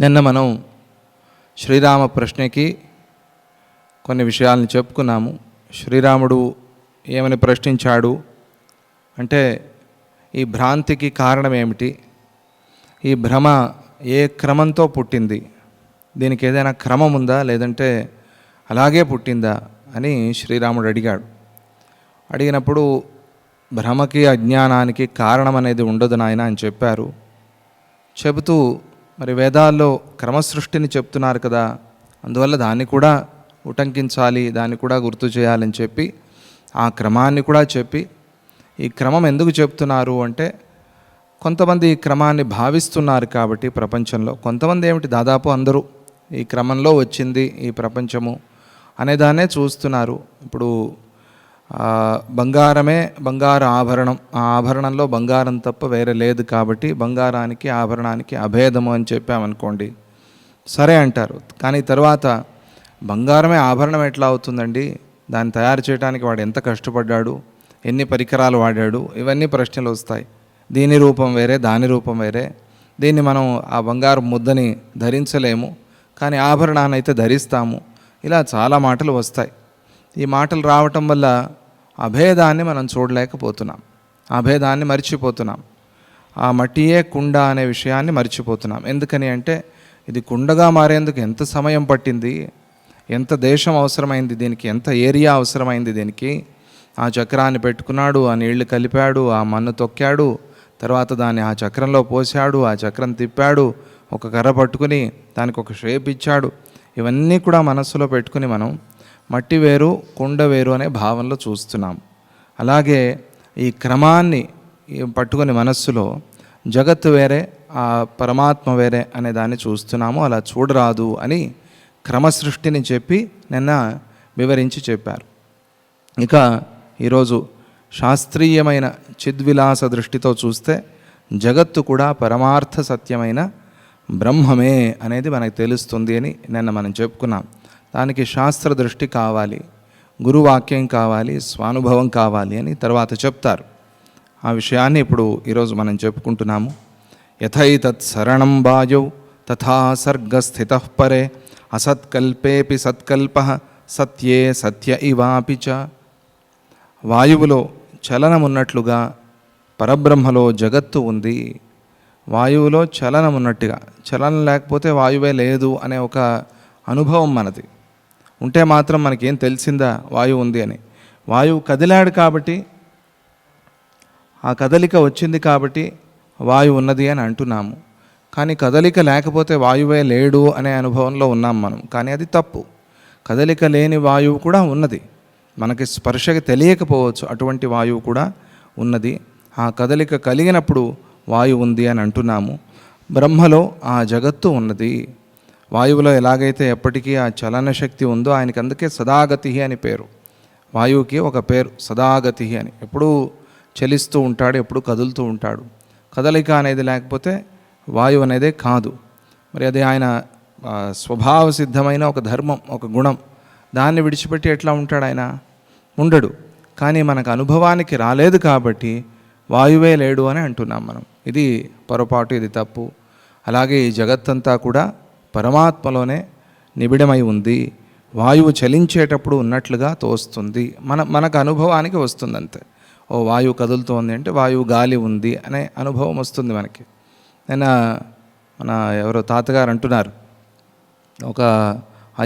నిన్న మనం శ్రీరామ ప్రశ్నకి కొన్ని విషయాలను చెప్పుకున్నాము. శ్రీరాముడు ఏమని ప్రశ్నించాడు అంటే, ఈ భ్రాంతికి కారణం ఏమిటి, ఈ భ్రమ ఏ క్రమంతో పుట్టింది, దీనికి ఏదైనా క్రమం ఉందా లేదంటే అలాగే పుట్టిందా అని శ్రీరాముడు అడిగాడు. అడిగినప్పుడు భ్రమకి అజ్ఞానానికి కారణం అనేది ఉండదు నాయన అని చెప్పారు. చెబుతూ మరి వేదాల్లో క్రమసృష్టిని చెప్తున్నారు కదా, అందువల్ల దాన్ని కూడా ఉటంకించాలి, దాన్ని కూడా గుర్తు చేయాలని చెప్పి ఆ క్రమాన్ని కూడా చెప్పి, ఈ క్రమం ఎందుకు చెప్తున్నారు అంటే, కొంతమంది ఈ క్రమాన్ని భావిస్తున్నారు కాబట్టి ప్రపంచంలో, కొంతమంది ఏమిటి దాదాపు అందరూ ఈ క్రమంలో వచ్చింది ఈ ప్రపంచము అనేదాన్నే చూస్తున్నారు. ఇప్పుడు బంగారమే బంగారు ఆభరణం, ఆ ఆభరణంలో బంగారం తప్ప వేరే లేదు కాబట్టి బంగారానికి ఆభరణానికి అభేదము అని చెప్పామనుకోండి, సరే అంటారు. కానీ తర్వాత బంగారమే ఆభరణం ఎట్లా అవుతుందండి, దాన్ని తయారు చేయడానికి వాడు ఎంత కష్టపడ్డాడు, ఎన్ని పరికరాలు వాడాడు, ఇవన్నీ ప్రశ్నలు వస్తాయి. దీని రూపం వేరే, దాని రూపం వేరే, దీన్ని మనం ఆ బంగారు ముద్దని ధరించలేము, కానీ ఆభరణాన్ని అయితే ధరిస్తాము. ఇలా చాలా మాటలు వస్తాయి. ఈ మాటలు రావటం వల్ల అభేదాన్ని మనం చూడలేకపోతున్నాం, అభేదాన్ని మర్చిపోతున్నాం. ఆ మట్టియే కుండ అనే విషయాన్ని మర్చిపోతున్నాం. ఎందుకని అంటే, ఇది కుండగా మారేందుకు ఎంత సమయం పట్టింది, ఎంత దేశం అవసరమైంది దీనికి, ఎంత ఏరియా అవసరమైంది దీనికి. ఆ చక్రాన్ని పెట్టుకున్నాడు, ఆ నీళ్లు కలిపాడు, ఆ మన్ను తొక్కాడు, తర్వాత దాన్ని ఆ చక్రంలో పోశాడు, ఆ చక్రం తిప్పాడు, ఒక కర్ర పట్టుకుని దానికి ఒక షేప్ ఇచ్చాడు. ఇవన్నీ కూడా మనస్సులో పెట్టుకుని మనం మట్టి వేరు కుండ వేరు అనే భావనలో చూస్తున్నాం. అలాగే ఈ క్రమాన్ని పట్టుకొని మనస్సులో జగత్తు వేరే, ఆ పరమాత్మ వేరే అనే దాన్ని చూస్తున్నాము. అలా చూడరాదు అని క్రమసృష్టిని చెప్పి నిన్న వివరించి చెప్పారు. ఇక ఈరోజు శాస్త్రీయమైన చిద్విలాస దృష్టితో చూస్తే జగత్తు కూడా పరమార్థ సత్యమైన బ్రహ్మమే అనేది మనకు తెలుస్తుంది అని నిన్న మనం చెప్పుకున్నాం. దానికి శాస్త్ర దృష్టి కావాలి, గురువాక్యం కావాలి, స్వానుభవం కావాలి అని తర్వాత చెప్తారు. ఆ విషయాన్ని ఇప్పుడు ఈరోజు మనం చెప్పుకుంటున్నాము. యథైతత్ శరణం వాయౌ తథా సర్గస్థితః పరే అసత్కల్పేపి సత్కల్పః సత్యే సత్య ఇవాపి చ. వాయువులో చలనం ఉన్నట్లుగా పరబ్రహ్మలో జగత్తు ఉంది. వాయువులో చలనం ఉన్నట్టుగా, చలనం లేకపోతే వాయువే లేదు అనే ఒక అనుభవం మనది ఉంటే మాత్రం మనకేం తెలిసిందా వాయువు ఉంది అని. వాయువు కదిలాడు కాబట్టి, ఆ కదలిక వచ్చింది కాబట్టి వాయువు ఉన్నది అని అంటున్నాము. కానీ కదలిక లేకపోతే వాయువే లేడు అనే అనుభవంలో ఉన్నాం మనం. కానీ అది తప్పు. కదలిక లేని వాయువు కూడా ఉన్నది, మనకి స్పర్శకి తెలియకపోవచ్చు, అటువంటి వాయువు కూడా ఉన్నది. ఆ కదలిక కలిగినప్పుడు వాయువు ఉంది అని అంటున్నాము. బ్రహ్మలో ఆ జగత్తు ఉన్నది. వాయువులో ఎలాగైతే ఎప్పటికీ ఆ చలన శక్తి ఉందో, ఆయనకి అందుకే సదాగతి అని పేరు. వాయువుకి ఒక పేరు సదాగతి అని. ఎప్పుడూ చలిస్తూ ఉంటాడు, ఎప్పుడు కదులుతూ ఉంటాడు. కదలిక అనేది లేకపోతే వాయువు అనేదే కాదు. మరి అది ఆయన స్వభావ సిద్ధమైన ఒక ధర్మం, ఒక గుణం. దాన్ని విడిచిపెట్టి ఎట్లా ఉంటాడు ఆయన? ఉండడు. కానీ మనకు అనుభవానికి రాలేదు కాబట్టి వాయువే లేడు అని అంటున్నాం మనం. ఇది పొరపాటు, ఇది తప్పు. అలాగే ఈ జగత్తంతా కూడా పరమాత్మలోనే నిబిడమై ఉంది. వాయువు చలించేటప్పుడు ఉన్నట్లుగా తోస్తుంది, మనకు అనుభవానికి వస్తుంది అంతే. ఓ వాయువు కదులుతోంది అంటే వాయువు గాలి ఉంది అనే అనుభవం వస్తుంది మనకి. నేను మన ఎవరో తాతగారు అంటున్నారు, ఒక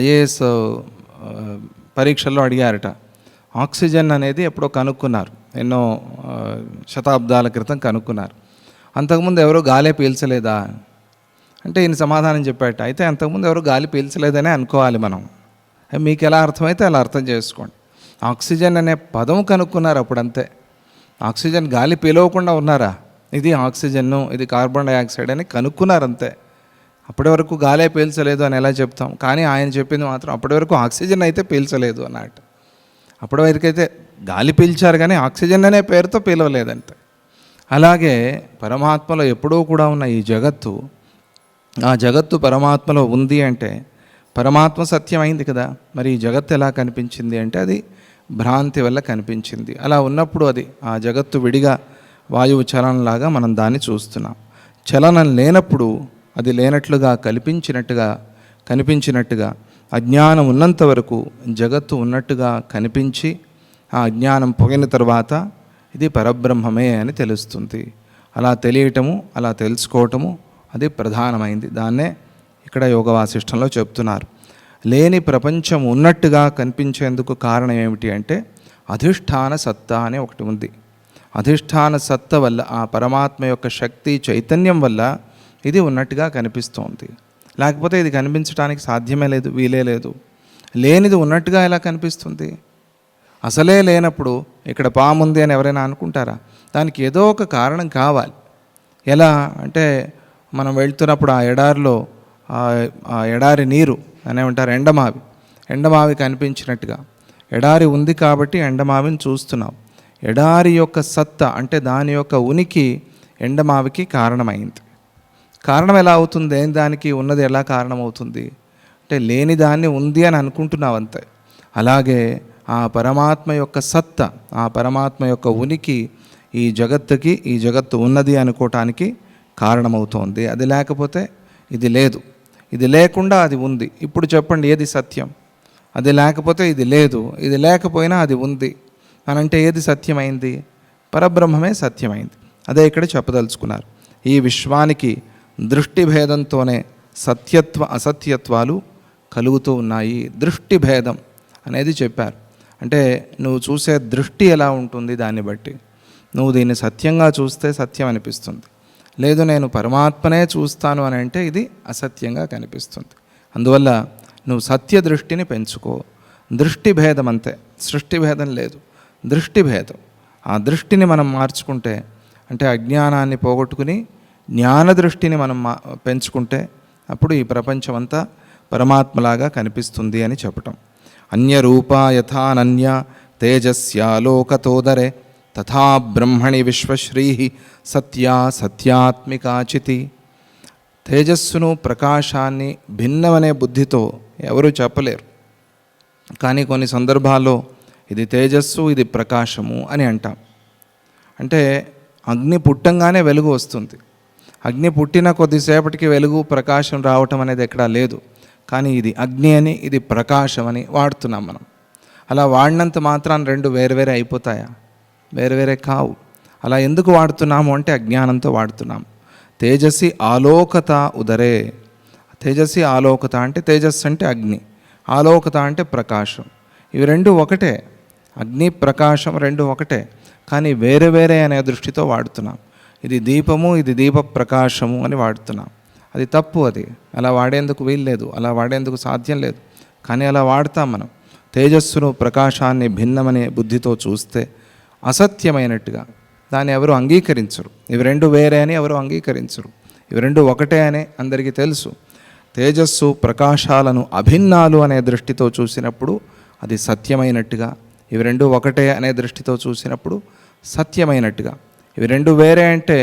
ఐఏఎస్ పరీక్షల్లో అడిగారట, ఆక్సిజన్ అనేది ఎప్పుడో కనుక్కున్నారు, ఎన్నో శతాబ్దాల క్రితం కనుక్కున్నారు. అంతకుముందు ఎవరో గాలే పీల్చలేదా అంటే ఈయన సమాధానం చెప్పాట, అయితే అంతకుముందు ఎవరు గాలి పీల్చలేదనే అనుకోవాలి మనం. మీకు ఎలా అర్థమైతే అలా అర్థం చేసుకోండి. ఆక్సిజన్ అనే పదం కనుక్కున్నారు అప్పుడంతే. ఆక్సిజన్ గాలి పీలవకుండా ఉన్నారా? ఇది ఆక్సిజన్, ఇది కార్బన్ డైఆక్సైడ్ అని కనుక్కున్నారు అంతే. అప్పటి వరకు గాలే పీల్చలేదు అని ఎలా చెప్తాం? కానీ ఆయన చెప్పింది మాత్రం అప్పటి వరకు ఆక్సిజన్ అయితే పీల్చలేదు అన్నట్టు. అప్పటి వరకు అయితే గాలి పీల్చారు కానీ ఆక్సిజన్ అనే పేరుతో పీలవలేదంతే. అలాగే పరమాత్మలో ఎప్పుడూ కూడా ఉన్న ఈ జగత్తు, ఆ జగత్తు పరమాత్మలో ఉంది అంటే పరమాత్మ సత్యమైంది కదా. మరి ఈ జగత్తు ఎలా కనిపించింది అంటే అది భ్రాంతి వల్ల కనిపించింది. అలా ఉన్నప్పుడు అది ఆ జగత్తు విడిగా వాయువు చలనంలాగా మనం దాన్ని చూస్తున్నాం. చలనం లేనప్పుడు అది లేనట్లుగా కనిపించినట్టుగా అజ్ఞానం ఉన్నంత వరకు జగత్తు ఉన్నట్టుగా కనిపించి ఆ అజ్ఞానం పోయిన తర్వాత ఇది పరబ్రహ్మమే అని తెలుస్తుంది. అలా తెలియటము, అలా తెలుసుకోవటము అది ప్రధానమైంది. దాన్నే ఇక్కడ యోగ వాసిష్టంలో చెప్తున్నారు. లేని ప్రపంచం ఉన్నట్టుగా కనిపించేందుకు కారణం ఏమిటి అంటే అధిష్టాన సత్తా అనే ఒకటి ఉంది. అధిష్టాన సత్త వల్ల, ఆ పరమాత్మ యొక్క శక్తి చైతన్యం వల్ల ఇది ఉన్నట్టుగా కనిపిస్తోంది. లేకపోతే ఇది కనిపించడానికి సాధ్యమే లేదు, వీలే లేదు. లేనిది ఉన్నట్టుగా ఎలా కనిపిస్తుంది? అసలే లేనప్పుడు ఇక్కడ పాము ఉంది అని ఎవరైనా అనుకుంటారా? దానికి ఏదో ఒక కారణం కావాలి. ఎలా అంటే మనం వెళ్తున్నప్పుడు ఆ ఎడారిలో ఆ ఎడారి నీరు అనేమంటారు, ఎండమావి కనిపించినట్టుగా ఎడారి ఉంది కాబట్టి ఎండమావిని చూస్తున్నాం. ఎడారి యొక్క సత్తా అంటే దాని యొక్క ఉనికి ఎండమావికి కారణమైంది. కారణం ఎలా అవుతుంది? లేని దానికి ఉన్నది ఎలా కారణమవుతుంది అంటే లేని దాన్ని ఉంది అని అనుకుంటున్నావు అంతే. అలాగే ఆ పరమాత్మ యొక్క సత్తా, ఆ పరమాత్మ యొక్క ఉనికి ఈ జగత్తు ఉన్నది అనుకోవటానికి కారణమవుతోంది. అది లేకపోతే ఇది లేదు, ఇది లేకుండా అది ఉంది. ఇప్పుడు చెప్పండి, ఏది సత్యం? అది లేకపోతే ఇది లేదు, ఇది లేకపోయినా అది ఉంది అనంటే ఏది సత్యమైంది? పరబ్రహ్మమే సత్యమైంది. అదే ఇక్కడ చెప్పదలుచుకున్నారు. ఈ విశ్వానికి దృష్టి భేదంతోనే సత్యత్వ అసత్యత్వాలు కలుగుతూ ఉన్నాయి. దృష్టి భేదం అనేది చెప్పారు. అంటే నువ్వు చూసే దృష్టి ఎలా ఉంటుంది దాన్ని బట్టి. నువ్వు దీన్ని సత్యంగా చూస్తే సత్యం అనిపిస్తుంది, లేదు నేను పరమాత్మనే చూస్తాను అని అంటే ఇది అసత్యంగా కనిపిస్తుంది. అందువల్ల నువ్వు సత్య దృష్టిని పెంచుకో. దృష్టి భేదం అంతే, సృష్టి భేదం లేదు, దృష్టి భేదం. ఆ దృష్టిని మనం మార్చుకుంటే, అంటే అజ్ఞానాన్ని పోగొట్టుకుని జ్ఞాన దృష్టిని మనం పెంచుకుంటే అప్పుడు ఈ ప్రపంచం అంతా పరమాత్మలాగా కనిపిస్తుంది అని చెప్పటం. అన్యరూపా యథానన్య తేజస్యాలోకతోదరే తథా బ్రహ్మణి విశ్వశ్రీ సత్యా సత్యాత్మికాచితి. తేజస్సును ప్రకాశాన్ని భిన్నమనే బుద్ధితో ఎవరు చెప్పలేరు. కానీ కొన్ని సందర్భాల్లో ఇది తేజస్సు, ఇది ప్రకాశము అని అంటాం. అంటే అగ్ని పుట్టంగానే వెలుగు వస్తుంది. అగ్ని పుట్టిన కొద్దిసేపటికి వెలుగు ప్రకాశం రావటం అనేది ఎక్కడా లేదు. కానీ ఇది అగ్ని అని, ఇది ప్రకాశం అని వాడుతున్నాం మనం. అలా వాడినంత మాత్రాన్ని రెండు వేరువేరే అయిపోతాయా? వేరువేరే కావు. అలా ఎందుకు వాడుతున్నాము అంటే అజ్ఞానంతో వాడుతున్నాము. తేజసి ఆలోకత ఉదరే. తేజసి ఆలోకత అంటే తేజస్సు అంటే అగ్ని, ఆలోకత అంటే ప్రకాశం. ఇవి రెండు ఒకటే. అగ్ని ప్రకాశం రెండు ఒకటే, కానీ వేరే వేరే అనే దృష్టితో వాడుతున్నాం. ఇది దీపము, ఇది దీప ప్రకాశము అని వాడుతున్నాం. అది తప్పు. అది అలా వాడేందుకు వీలు లేదు, అలా వాడేందుకు సాధ్యం లేదు. కానీ అలా వాడతాం మనం. తేజస్సును ప్రకాశాన్ని భిన్నమనే బుద్ధితో చూస్తే అసత్యమైనట్టుగా దాన్ని ఎవరు అంగీకరించరు. ఇవి రెండు వేరే అని ఎవరు అంగీకరించరు. ఇవి రెండు ఒకటే అని అందరికీ తెలుసు. తేజస్సు ప్రకాశాలను అభిన్నాలు అనే దృష్టితో చూసినప్పుడు అది సత్యమైనట్టుగా, ఇవి రెండు ఒకటే అనే దృష్టితో చూసినప్పుడు సత్యమైనట్టుగా. ఇవి రెండు వేరే అంటే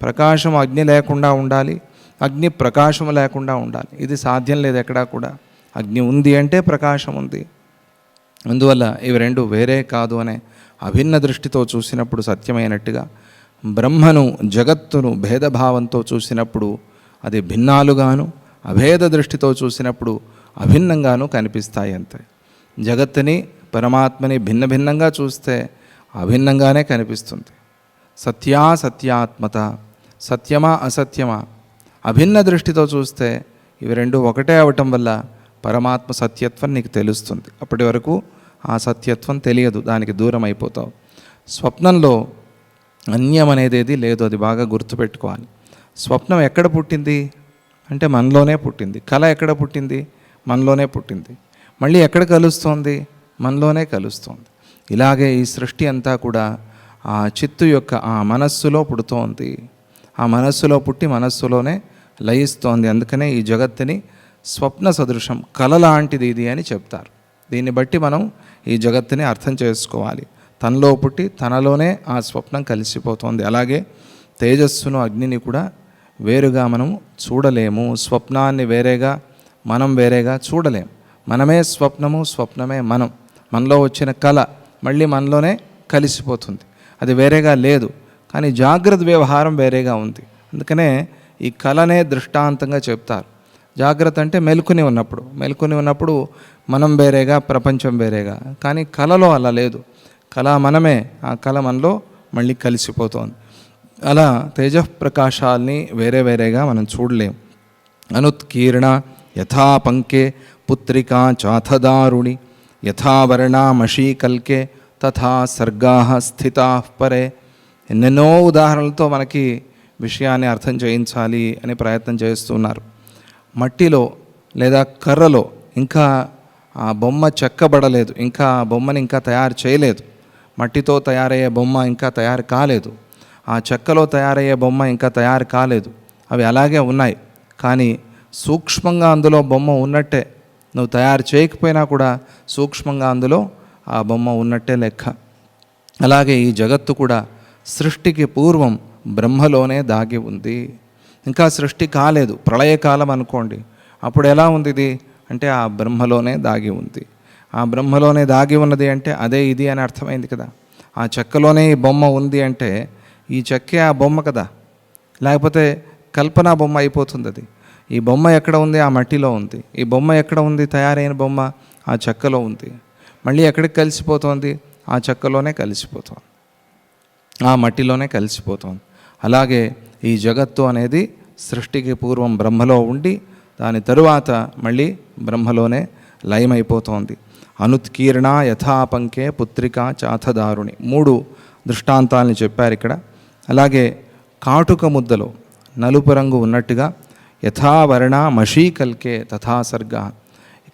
ప్రకాశం అగ్ని లేకుండా ఉండాలి, అగ్ని ప్రకాశం లేకుండా ఉండాలి. ఇది సాధ్యం లేదు ఎక్కడా కూడా. అగ్ని ఉంది అంటే ప్రకాశం ఉంది. అందువల్ల ఇవి రెండు వేరే కాదు అనే అభిన్న దృష్టితో చూసినప్పుడు సత్యమైనట్టుగా, బ్రహ్మను జగత్తును భేదభావంతో చూసినప్పుడు అది భిన్నాలుగాను, అభేద దృష్టితో చూసినప్పుడు అభిన్నంగాను కనిపిస్తాయి అంతే. జగత్తుని పరమాత్మని భిన్న భిన్నంగా చూస్తే అభిన్నంగానే కనిపిస్తుంది. సత్యాసత్యాత్మత, సత్యమా అసత్యమా, అభిన్న దృష్టితో చూస్తే ఇవి రెండు ఒకటే అవటం వల్ల పరమాత్మ సత్యత్వం నీకు తెలుస్తుంది. అప్పటి వరకు ఆ సత్యత్వం తెలియదు, దానికి దూరం అయిపోతావు. స్వప్నంలో అన్యం అనేది లేదు, అది బాగా గుర్తుపెట్టుకోవాలి. స్వప్నం ఎక్కడ పుట్టింది అంటే మనలోనే పుట్టింది. కళ ఎక్కడ పుట్టింది? మనలోనే పుట్టింది. మళ్ళీ ఎక్కడ కలుస్తోంది? మనలోనే కలుస్తోంది. ఇలాగే ఈ సృష్టి అంతా కూడా ఆ చిత్తు యొక్క ఆ మనస్సులో పుడుతోంది. ఆ మనస్సులో పుట్టి మనస్సులోనే లయిస్తోంది. అందుకనే ఈ జగత్తుని స్వప్న సదృశం, కళ లాంటిది ఇది అని చెప్తారు. దీన్ని బట్టి మనం ఈ జగత్తుని అర్థం చేసుకోవాలి. తనలో పుట్టి తనలోనే ఆ స్వప్నం కలిసిపోతోంది. అలాగే తేజస్సును అగ్నిని కూడా వేరుగా మనం చూడలేము. స్వప్నాన్ని వేరేగా, మనం వేరేగా చూడలేము. మనమే స్వప్నము, స్వప్నమే మనం. మనలో వచ్చిన కళ మళ్ళీ మనలోనే కలిసిపోతుంది, అది వేరేగా లేదు. కానీ జాగ్రత్త వ్యవహారం వేరేగా ఉంది. అందుకనే ఈ కళనే దృష్టాంతంగా చెప్తారు. జాగ్రత్త అంటే మెలకుని ఉన్నప్పుడు మనం వేరేగా, ప్రపంచం వేరేగా. కానీ కళలో అలా లేదు. కళ మనమే, ఆ కళ మనలో మళ్ళీ కలిసిపోతుంది. అలా తేజఃప్రకాశాల్ని వేరే వేరేగా మనం చూడలేం. అనుత్కీర్ణ యథా పంకే పుత్రికా చాథదారుణి యథా వర్ణామషీకల్కే తథా సర్గా స్థితా పరే. ఎన్నెన్నో ఉదాహరణలతో మనకి విషయాన్ని అర్థం చేయించాలి అని ప్రయత్నం చేస్తున్నారు. మట్టిలో లేదా కర్రలో ఇంకా ఆ బొమ్మ చెక్కబడలేదు, ఇంకా ఆ బొమ్మని ఇంకా తయారు చేయలేదు. మట్టితో తయారయ్యే బొమ్మ ఇంకా తయారు కాలేదు, ఆ చెక్కలో తయారయ్యే బొమ్మ ఇంకా తయారు కాలేదు. అవి అలాగే ఉన్నాయి. కానీ సూక్ష్మంగా అందులో బొమ్మ ఉన్నట్టే, నువ్వు తయారు చేయకపోయినా కూడా సూక్ష్మంగా అందులో ఆ బొమ్మ ఉన్నట్టే లెక్క. అలాగే ఈ జగత్తు కూడా సృష్టికి పూర్వం బ్రహ్మలోనే దాగి ఉంది. ఇంకా సృష్టి కాలేదు, ప్రళయకాలం అనుకోండి. అప్పుడు ఎలా ఉంది ఇది అంటే ఆ బ్రహ్మలోనే దాగి ఉంది. ఆ బ్రహ్మలోనే దాగి ఉన్నది అంటే అదే ఇది అని అర్థమైంది కదా. ఆ చెక్కలోనే ఈ బొమ్మ ఉంది అంటే ఈ చెక్కే ఆ బొమ్మ కదా, లేకపోతే కల్పనా బొమ్మ అయిపోతుంది అది. ఈ బొమ్మ ఎక్కడ ఉంది? ఆ మట్టిలో ఉంది. ఈ బొమ్మ ఎక్కడ ఉంది? తయారైన బొమ్మ ఆ చెక్కలో ఉంది. మళ్ళీ ఎక్కడికి కలిసిపోతుంది? ఆ చెక్కలోనే కలిసిపోతుంది, ఆ మట్టిలోనే కలిసిపోతుంది. అలాగే ఈ జగత్తు అనేది సృష్టికి పూర్వం బ్రహ్మలో ఉండి దాని తరువాత మళ్ళీ బ్రహ్మలోనే లయమైపోతోంది. అనుత్కీర్ణ యథాపంకే పుత్రికా చాథదారుణి 3 దృష్టాంతాలని చెప్పారు ఇక్కడ. అలాగే కాటుక ముద్దలో నలుపు రంగు ఉన్నట్టుగా యథావర్ణ మషీకల్కే తథా సర్గ.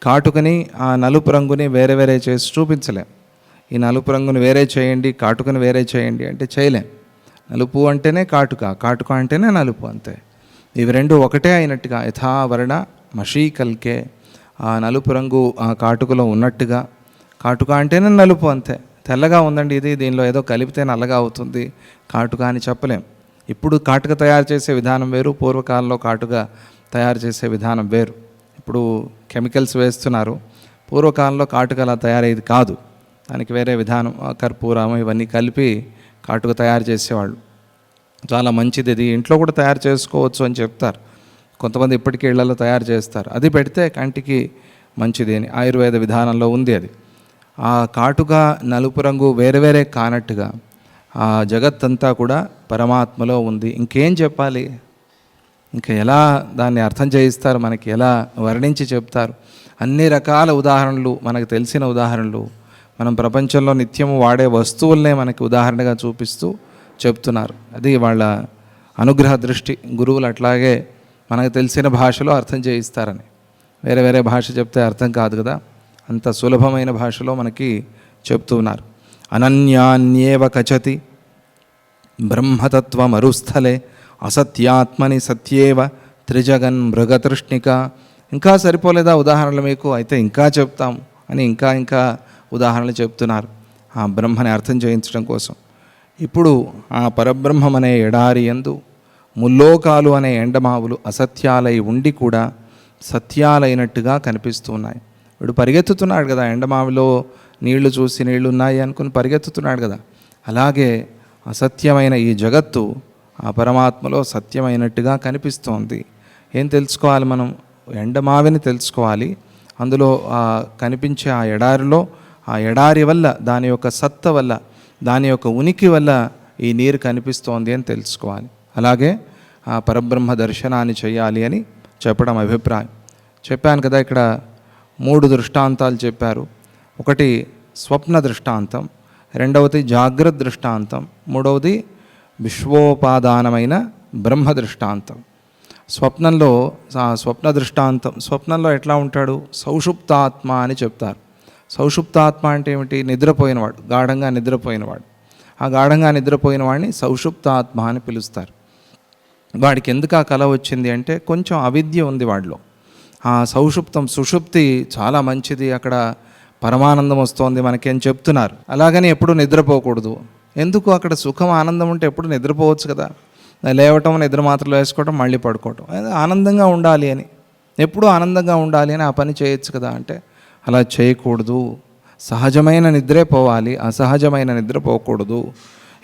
కాటుకని ఆ నలుపు రంగుని వేరే వేరే చేసి చూపించలేం. ఈ నలుపు రంగుని వేరే చేయండి, కాటుకని వేరే చేయండి అంటే చేయలేం. నలుపు అంటేనే కాటుక, కాటుక అంటేనే నలుపు, అంతే. ఇవి రెండు ఒకటే అయినట్టుగా యథావర్ణ మషీకల్కే, ఆ నలుపు రంగు ఆ కాటుకలో ఉన్నట్టుగా. కాటుక అంటేనే నలుపు, అంతే. తెల్లగా ఉందండి ఇది, దీనిలో ఏదో కలిపితే నల్లగా అవుతుంది కాటుక అని చెప్పలేం. ఇప్పుడు కాటుక తయారు చేసే విధానం వేరు, పూర్వకాలంలో కాటుక తయారు చేసే విధానం వేరు. ఇప్పుడు కెమికల్స్ వేస్తున్నారు, పూర్వకాలంలో కాటుక అలా తయారయ్యేది కాదు. దానికి వేరే విధానం, కర్పూరం ఇవన్నీ కలిపి కాటుక తయారు చేసేవాళ్ళు. చాలా మంచిది ఇది, ఇంట్లో కూడా తయారు చేసుకోవచ్చు అని చెప్తారు. కొంతమంది ఇప్పటికీ ఇళ్లలో తయారు చేస్తారు. అది పెడితే కంటికి మంచిది అని ఆయుర్వేద విధానంలో ఉంది అది. ఆ కాటుక నలుపు రంగు వేరే వేరే కానట్టుగా ఆ జగత్తంతా కూడా పరమాత్మలో ఉంది. ఇంకేం చెప్పాలి? ఇంకా ఎలా దాన్ని అర్థం చేయిస్తారు? మనకి ఎలా వర్ణించి చెప్తారు? అన్ని రకాల ఉదాహరణలు, మనకు తెలిసిన ఉదాహరణలు, మనం ప్రపంచంలో నిత్యము వాడే వస్తువులనే మనకి ఉదాహరణగా చూపిస్తూ చెప్తున్నారు. అది వాళ్ళ అనుగ్రహ దృష్టి. గురువులు అట్లాగే మనకు తెలిసిన భాషలో అర్థం చేయిస్తారని. వేరే వేరే భాష చెప్తే అర్థం కాదు కదా, అంత సులభమైన భాషలో మనకి చెప్తూ ఉన్నారు. అనన్యాన్యేవ కచతి బ్రహ్మతత్వ మరుస్థలే అసత్యాత్మని సత్యేవ త్రిజగన్ మృగతృష్ణిక. ఇంకా సరిపోలేదా ఉదాహరణలు మీకు? అయితే ఇంకా చెప్తాం అని ఇంకా ఇంకా ఉదాహరణలు చెప్తున్నారు ఆ బ్రహ్మని అర్థం చేయించడం కోసం. ఇప్పుడు ఆ పరబ్రహ్మం అనే ఎడారి యందు ముల్లోకాలు అనే ఎండమావులు అసత్యాలై ఉండి కూడా సత్యాలైనట్టుగా కనిపిస్తూ ఉన్నాయి. వీడు పరిగెత్తుతున్నాడు కదా, ఎండమావిలో నీళ్లు చూసి నీళ్లు ఉన్నాయి అనుకుని పరిగెత్తుతున్నాడు కదా. అలాగే అసత్యమైన ఈ జగత్తు ఆ పరమాత్మలో సత్యమైనట్టుగా కనిపిస్తోంది. ఏం తెలుసుకోవాలి మనం? ఎండమావిని తెలుసుకోవాలి. అందులో కనిపించే ఆ ఎడారిలో, ఆ ఎడారి వల్ల, దాని యొక్క సత్త వల్ల, దాని యొక్క ఉనికి వల్ల ఈ నీరు కనిపిస్తోంది అని తెలుసుకోవాలి. అలాగే ఆ పరబ్రహ్మ దర్శనాన్ని చేయాలి అని చెప్పడం అభిప్రాయం. చెప్పాను కదా, ఇక్కడ 3 దృష్టాంతాలు చెప్పారు. ఒకటి స్వప్న దృష్టాంతం, రెండవది జాగ్రత్త దృష్టాంతం, మూడవది విశ్వోపాదానమైన బ్రహ్మ దృష్టాంతం. స్వప్నంలో స్వప్న దృష్టాంతం, స్వప్నంలో ఎట్లా ఉంటాడు? సౌషుప్తాత్మ అని చెప్తారు. సౌషుప్తాత్మ అంటే ఏమిటి? నిద్రపోయినవాడు, గాఢంగా నిద్రపోయినవాడు. ఆ గాఢంగా నిద్రపోయిన వాడిని సౌషుప్తాత్మ అని పిలుస్తారు. వాడికి ఎందుకు ఆ కళ వచ్చింది అంటే కొంచెం అవిద్య ఉంది వాడిలో. ఆ సౌషుప్తం, సుషుప్తి చాలా మంచిది, అక్కడ పరమానందం వస్తోంది మనకేం చెప్తున్నారు. అలాగని ఎప్పుడు నిద్రపోకూడదు. ఎందుకు? అక్కడ సుఖం ఆనందం ఉంటే ఎప్పుడు నిద్రపోవచ్చు కదా. లేవటం, నిద్ర మాత్రలు వేసుకోవటం, మళ్ళీ పడుకోవటం, ఆనందంగా ఉండాలి అని, ఎప్పుడూ ఆనందంగా ఉండాలి అని ఆ పని చేయొచ్చు కదా. అంటే అలా చేయకూడదు. సహజమైన నిద్రే పోవాలి, అసహజమైన నిద్ర పోకూడదు.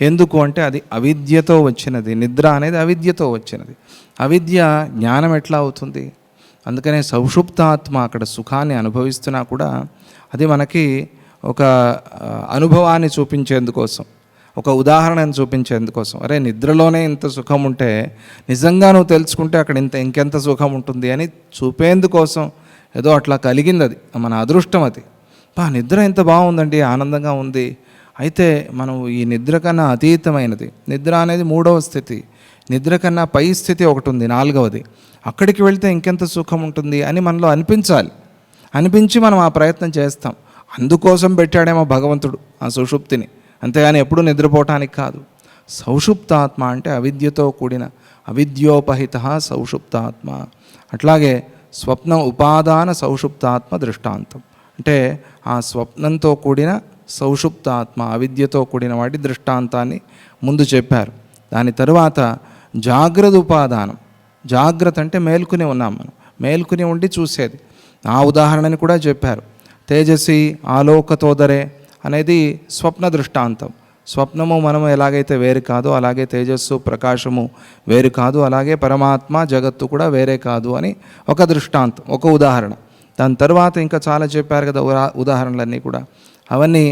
ఎందుకు అంటే అది అవిద్యతో వచ్చినది. నిద్ర అనేది అవిద్యతో వచ్చినది. అవిద్య జ్ఞానం ఎట్లా అవుతుంది? అందుకనే సౌషుప్తాత్మ అక్కడ సుఖాన్ని అనుభవిస్తున్నా కూడా అది మనకి ఒక అనుభవాన్ని చూపించేందుకోసం, ఒక ఉదాహరణను చూపించేందుకోసం. అరే నిద్రలోనే ఇంత సుఖం ఉంటే నిజంగా నువ్వు తెలుసుకుంటే అక్కడ ఇంకెంత సుఖం ఉంటుంది అని చూపేందుకోసం ఏదో అట్లా కలిగింది. అది మన అదృష్టం. అది నిద్ర ఎంత బాగుందండి, ఆనందంగా ఉంది. అయితే మనం ఈ నిద్ర కన్నా అతీతమైనది, నిద్ర అనేది 3వ స్థితి, నిద్ర కన్నా పై స్థితి ఒకటి ఉంది 4వది, అక్కడికి వెళ్తే ఇంకెంత సుఖం ఉంటుంది అని మనలో అనిపించాలి. అనిపించి మనం ఆ ప్రయత్నం చేస్తాం. అందుకోసం పెట్టాడేమో భగవంతుడు ఆ సుషుప్తిని, అంతేగాని ఎప్పుడూ నిద్రపోవటానికి కాదు. సౌషుప్తాత్మ అంటే అవిద్యతో కూడిన, అవిద్యోపహిత సౌషుప్తాత్మ. అట్లాగే స్వప్న ఉపాదాన సౌషుప్తాత్మ దృష్టాంతం అంటే ఆ స్వప్నంతో కూడిన సౌషుప్తాత్మ, అవిద్యతో కూడిన వాటి దృష్టాంతాన్ని ముందు చెప్పారు. దాని తరువాత జాగ్రత్త ఉపాదానం. జాగ్రత్త అంటే మేల్కొని ఉన్నాం మనం, మేల్కొని ఉండి చూసేది. ఆ ఉదాహరణని కూడా చెప్పారు. తేజసి ఆలోకతోదరే అనేది స్వప్న దృష్టాంతం. స్వప్నము మనము ఎలాగైతే వేరు కాదో అలాగే తేజస్సు ప్రకాశము వేరు కాదు, అలాగే పరమాత్మ జగత్తు కూడా వేరే కాదు అని ఒక దృష్టాంతం, ఒక ఉదాహరణ. దాని తర్వాత ఇంకా చాలా చెప్పారు కదా ఉదాహరణలన్నీ కూడా. అవన్నీ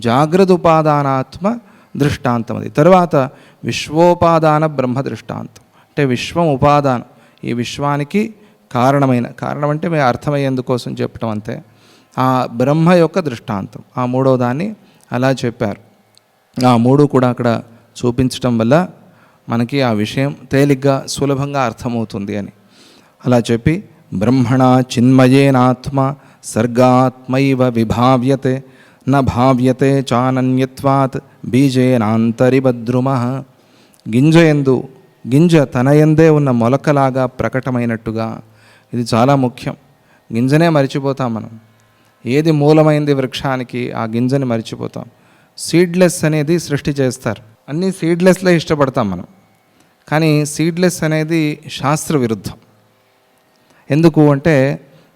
జాగ్రత్త ఉపాదానాత్మ దృష్టాంతం. అది తర్వాత విశ్వోపాదాన బ్రహ్మ దృష్టాంతం అంటే విశ్వం ఉపాదానం, ఈ విశ్వానికి కారణం అంటే మేము అర్థమయ్యేందుకోసం చెప్పటం అంతే. ఆ బ్రహ్మ యొక్క దృష్టాంతం, ఆ 3వ దాన్ని అలా చెప్పారు. ఆ 3 కూడా అక్కడ చూపించటం వల్ల మనకి ఆ విషయం తేలిగ్గా సులభంగా అర్థమవుతుంది అని అలా చెప్పి, బ్రహ్మణ చిన్మయేనాత్మ సర్గాత్మైవ విభావ్యతే న భావ్యతే చానన్యత్వాత్ బీజేనాంతరిభద్రుమ. గింజ తనయందే ఉన్న మొలకలాగా ప్రకటమైనట్టుగా. ఇది చాలా ముఖ్యం. గింజనే మర్చిపోతాం మనం. ఏది మూలమైంది వృక్షానికి, ఆ గింజని మర్చిపోతాం. సీడ్లెస్ అనేది సృష్టి చేస్తారు, అన్నీ సీడ్లెస్లే ఇష్టపడతాం మనం. కానీ సీడ్లెస్ అనేది శాస్త్ర విరుద్ధం. ఎందుకు అంటే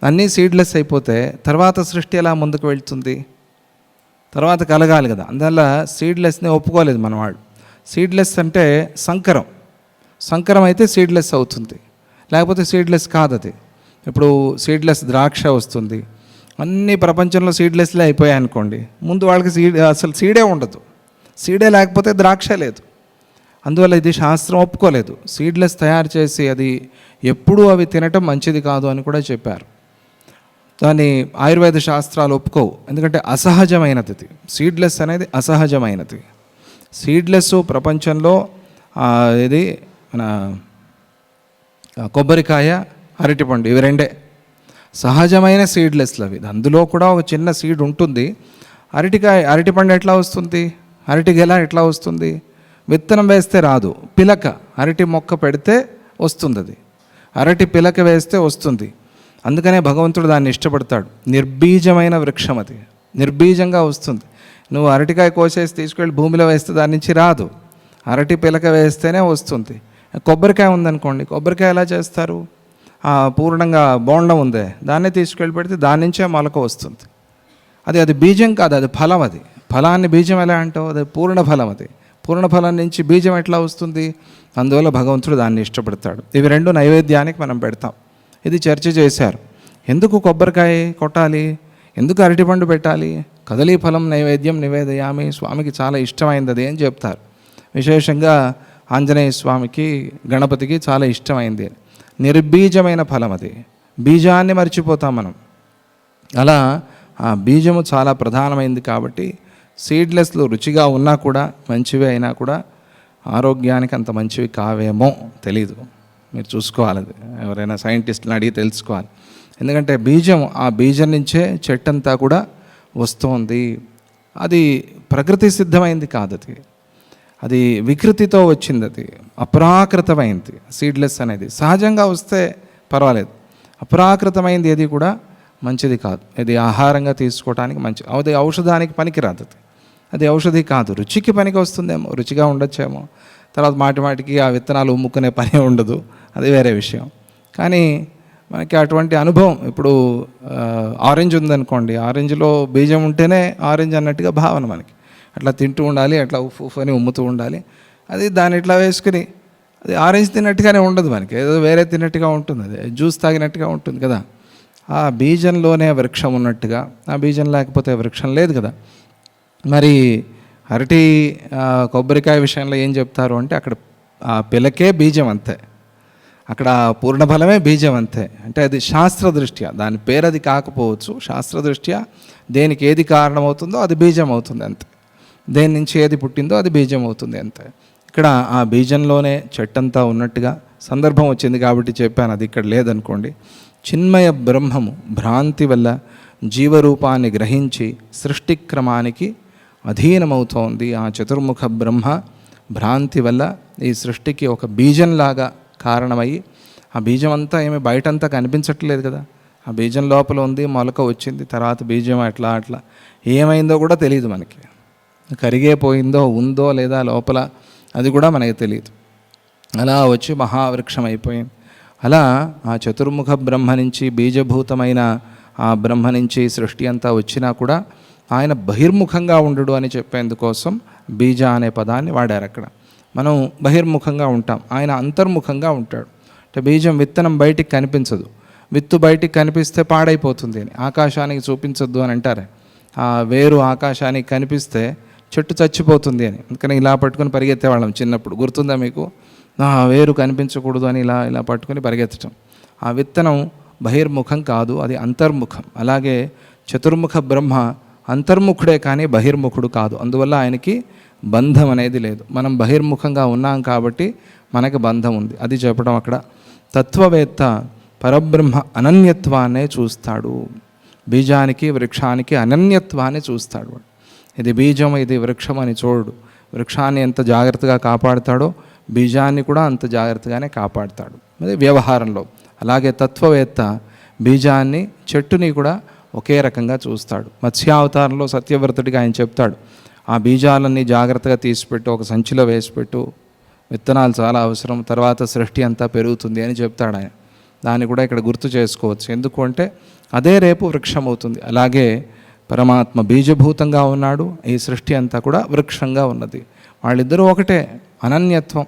అన్నీ సీడ్లెస్ అయిపోతే తర్వాత సృష్టి ఎలా ముందుకు వెళ్తుంది? తర్వాత కలగాలి కదా. అందువల్ల సీడ్లెస్ని ఒప్పుకోలేదు మనవాడు. సీడ్లెస్ అంటే సంకరం అయితే సీడ్లెస్ అవుతుంది, లేకపోతే సీడ్లెస్ కాదు. అది ఇప్పుడు సీడ్లెస్ ద్రాక్ష వస్తుంది. అన్ని ప్రపంచంలో సీడ్లెస్లే అయిపోయాయి అనుకోండి, ముందు వాళ్ళకి అసలు సీడే ఉండదు. సీడే లేకపోతే ద్రాక్ష లేదు. అందువల్ల ఇది శాస్త్రం ఒప్పుకోలేదు. సీడ్లెస్ తయారు చేసి అది ఎప్పుడూ అవి తినటం మంచిది కాదు అని కూడా చెప్పారు. దాన్ని ఆయుర్వేద శాస్త్రాలు ఒప్పుకోవు, ఎందుకంటే అసహజమైనది. ఇది సీడ్లెస్ అనేది అసహజమైనది. సీడ్లెస్ ప్రపంచంలో ఇది మన కొబ్బరికాయ, అరటిపండు, ఇవి రెండే సహజమైన సీడ్లెస్లు అవి. అందులో కూడా ఒక చిన్న సీడ్ ఉంటుంది. అరటిపండు ఎట్లా వస్తుంది? అరటిగెల ఎట్లా వస్తుంది? విత్తనం వేస్తే రాదు, పిలక అరటి మొక్క పెడితే వస్తుంది. అది అరటి పిలక వేస్తే వస్తుంది. అందుకనే భగవంతుడు దాన్ని ఇష్టపడతాడు. నిర్బీజమైన వృక్షం అది, నిర్బీజంగా వస్తుంది. నువ్వు అరటికాయ కోసేసి తీసుకెళ్ళి భూమిలో వేస్తే దాని నుంచి రాదు, అరటి పిలక వేస్తేనే వస్తుంది. కొబ్బరికాయ ఉందనుకోండి, కొబ్బరికాయ ఎలా చేస్తారు? పూర్ణంగా బోండం ఉందే, దాన్నే తీసుకెళ్ళి పెడితే దాని నుంచే మొలక వస్తుంది. అది బీజం కాదు, అది ఫలం. అది ఫలాన్ని బీజం ఎలా అంటావు? అది పూర్ణ ఫలం. అది పూర్ణ ఫలం నుంచి బీజం ఎట్లా వస్తుంది? అందువల్ల భగవంతుడు దాన్ని ఇష్టపడతాడు. ఇవి 2 నైవేద్యానికి మనం పెడతాం. ఇది చర్చ చేశారు. ఎందుకు కొబ్బరికాయ కొట్టాలి, ఎందుకు అరటిపండు పెట్టాలి? కదలీ ఫలం నైవేద్యం నివేదయామి, స్వామికి చాలా ఇష్టమైంది అది అని చెప్తారు. విశేషంగా ఆంజనేయ స్వామికి, గణపతికి చాలా ఇష్టమైంది. నిర్బీజమైన ఫలం అది, బీజాన్ని మర్చిపోతాం మనం. అలా ఆ బీజము చాలా ప్రధానమైంది కాబట్టి సీడ్లెస్లు రుచిగా ఉన్నా కూడా, మంచివి అయినా కూడా ఆరోగ్యానికి అంత మంచివి కావేమో తెలీదు. మీరు చూసుకోవాలి, అది ఎవరైనా సైంటిస్టులను అడిగి తెలుసుకోవాలి. ఎందుకంటే ఆ బీజం నుంచే చెట్టంతా కూడా వస్తుంది. అది ప్రకృతి సిద్ధమైంది కాదు, అది వికృతితో వచ్చింది. అది అప్రాకృతమైంది. సీడ్లెస్ అనేది సహజంగా వస్తే పర్వాలేదు, అప్రాకృతమైంది ఏది కూడా మంచిది కాదు. ఇది ఆహారంగా తీసుకోవడానికి మంచి, అది ఔషధానికి పనికిరాదు. అది ఔషధి కాదు. రుచికి పనికి వస్తుందేమో, రుచిగా ఉండొచ్చేమో. తర్వాత మాటికి ఆ విత్తనాలు ఉమ్ముకునే పని ఉండదు, అది వేరే విషయం. కానీ మనకి అటువంటి అనుభవం, ఇప్పుడు ఆరెంజ్ ఉందనుకోండి, ఆరెంజ్లో బీజం ఉంటేనే ఆరెంజ్ అన్నట్టుగా భావన మనకి. అట్లా తింటూ ఉండాలి, అట్లా ఉఫ్ అని ఉమ్ముతూ ఉండాలి. అది దాన్ని ఇట్లా వేసుకుని అది ఆరెంజ్ తిన్నట్టుగానే ఉండదు, మనకి ఏదో వేరే తిన్నట్టుగా ఉంటుంది, అది జ్యూస్ తాగినట్టుగా ఉంటుంది కదా. ఆ బీజంలోనే వృక్షం ఉన్నట్టుగా ఆ బీజం లేకపోతే వృక్షం లేదు కదా. మరి అరటి కొబ్బరికాయ విషయంలో ఏం చెప్తారు అంటే అక్కడ ఆ పిలకే బీజం అంతే, అక్కడ పూర్ణఫలమే బీజం అంతే. అంటే అది శాస్త్రదృష్ట్యా, దాని పేరు అది కాకపోవచ్చు, శాస్త్రదృష్ట్యా దేనికి ఏది కారణమవుతుందో అది బీజం అవుతుంది అంతే, దేని నుంచి ఏది పుట్టిందో అది బీజం అవుతుంది అంతే. ఇక్కడ ఆ బీజంలోనే చెట్టంతా ఉన్నట్టుగా సందర్భం వచ్చింది కాబట్టి చెప్పాను, అది ఇక్కడ లేదనుకోండి. చిన్మయ బ్రహ్మము భ్రాంతి వల్ల జీవరూపాన్ని గ్రహించి సృష్టిక్రమానికి అధీనమవుతోంది. ఆ చతుర్ముఖ బ్రహ్మ భ్రాంతి వల్ల ఈ సృష్టికి ఒక బీజంలాగా కారణమయ్యి, ఆ బీజం అంతా ఏమి బయటంతా కనిపించట్లేదు కదా, ఆ బీజం లోపల ఉంది, మొలక వచ్చింది, తర్వాత బీజం అట్లా ఏమైందో కూడా తెలియదు మనకి, కరిగే పోయిందో ఉందో లేదా లోపల అది కూడా మనకి తెలియదు. అలా వచ్చి మహావృక్షం అయిపోయింది. అలా ఆ చతుర్ముఖ బ్రహ్మ నుంచి బీజభూతమైన ఆ బ్రహ్మ నుంచి సృష్టి అంతా వచ్చినా కూడా ఆయన బహిర్ముఖంగా ఉండడు అని చెప్పేందుకోసం బీజ అనే పదాన్ని వాడారు అక్కడ. మనం బహిర్ముఖంగా ఉంటాం, ఆయన అంతర్ముఖంగా ఉంటాడు. అంటే బీజం విత్తనం బయటికి కనిపించదు, విత్తు బయటికి కనిపిస్తే పాడైపోతుంది అని, ఆకాశానికి చూపించొద్దు అని అంటారు. ఆ వేరు ఆకాశానికి కనిపిస్తే చెట్టు చచ్చిపోతుంది అని, అందుకని ఇలా పట్టుకొని పరిగెత్తేవాళ్ళం చిన్నప్పుడు, గుర్తుందా మీకు? వేరు కనిపించకూడదు అని ఇలా పట్టుకొని పరిగెత్తడం. ఆ విత్తనం బహిర్ముఖం కాదు, అది అంతర్ముఖం. అలాగే చతుర్ముఖ బ్రహ్మ అంతర్ముఖుడే కానీ బహిర్ముఖుడు కాదు, అందువల్ల ఆయనకి బంధం అనేది లేదు. మనం బహిర్ముఖంగా ఉన్నాం కాబట్టి మనకి బంధం ఉంది, అది చెప్పడం అక్కడ. తత్వవేత్త పరబ్రహ్మ అనన్యత్వాన్నే చూస్తాడు, బీజానికి వృక్షానికి అనన్యత్వాన్ని చూస్తాడు. ఇది బీజం ఇది వృక్షం అని చూడు, వృక్షాన్ని ఎంత జాగ్రత్తగా కాపాడుతాడో బీజాన్ని కూడా అంత జాగ్రత్తగానే కాపాడుతాడు, అది వ్యవహారంలో. అలాగే తత్వవేత్త బీజాన్ని చెట్టుని కూడా ఒకే రకంగా చూస్తాడు. మత్స్యావతారంలో సత్యవ్రతుడిగా ఆయన చెప్తాడు, ఆ బీజాలన్నీ జాగ్రత్తగా తీసిపెట్టు, ఒక సంచిలో వేసిపెట్టు, విత్తనాలు చాలా అవసరం, తర్వాత సృష్టి అంతా పెరుగుతుంది అని చెప్తాడు ఆయన. దాన్ని కూడా ఇక్కడ గుర్తు చేసుకోవచ్చు, ఎందుకు అంటే అదే రేపు వృక్షం అవుతుంది. అలాగే పరమాత్మ బీజభూతంగా ఉన్నాడు, ఈ సృష్టి అంతా కూడా వృక్షంగా ఉన్నది, వాళ్ళిద్దరూ ఒకటే. అనన్యత్వం,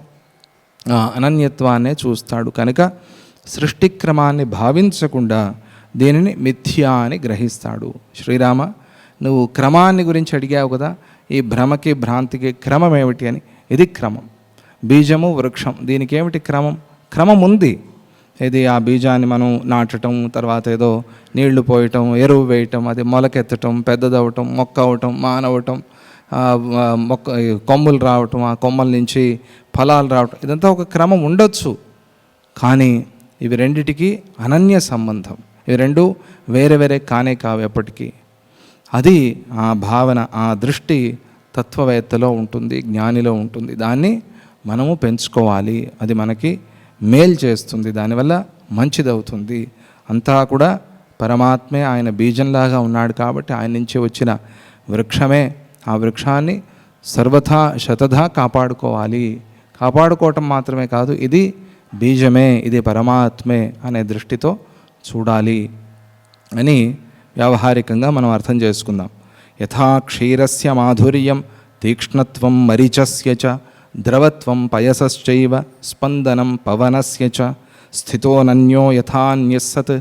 అనన్యత్వాన్నే చూస్తాడు కనుక సృష్టి క్రమాన్ని భావించకుండా దీనిని మిథ్యా అని గ్రహిస్తాడు. శ్రీరామ, నువ్వు క్రమాన్ని గురించి అడిగావు కదా, ఈ భ్రమకి భ్రాంతికి క్రమం ఏమిటి అని. ఇది క్రమం, బీజము వృక్షం, దీనికి ఏమిటి క్రమం? క్రమం ఉంది. ఇది ఆ బీజాన్ని మనం నాటటం, తర్వాత ఏదో నీళ్లు పోయటం, ఎరువు వేయటం, అది మొలకెత్తటం, పెద్దదవటం, మొక్క అవటం, మానవటం, మొక్క కొమ్మలు రావటం, ఆ కొమ్మల నుంచి ఫలాలు రావటం, ఇదంతా ఒక క్రమం ఉండొచ్చు. కానీ ఇవి రెండిటికి అనన్య సంబంధం, ఇవి రెండు వేరే వేరే కానే కావు ఎప్పటికీ. అది ఆ భావన, ఆ దృష్టి తత్వవేత్తలో ఉంటుంది, జ్ఞానిలో ఉంటుంది. దాన్ని మనము పెంచుకోవాలి, అది మనకి మేలు చేస్తుంది, దానివల్ల మంచిదవుతుంది. అంతా కూడా పరమాత్మే, ఆయన బీజంలాగా ఉన్నాడు కాబట్టి ఆయన నుంచి వచ్చిన వృక్షమే. ఆ వృక్షాన్ని సర్వథా శతథా కాపాడుకోవాలి. కాపాడుకోవటం మాత్రమే కాదు, ఇది బీజమే, ఇది పరమాత్మే అనే దృష్టితో చూడాలి అని వ్యావహారికంగా మనం అర్థం చేసుకుందాం. యథా క్షీరస్య మాధుర్యం తీక్ష్ణత్వం మరీచస్య చ ద్రవత్వం పయసశ్చైవ స్పందనం పవనస్య చ స్థితోనన్యో యథాన్యస్సత్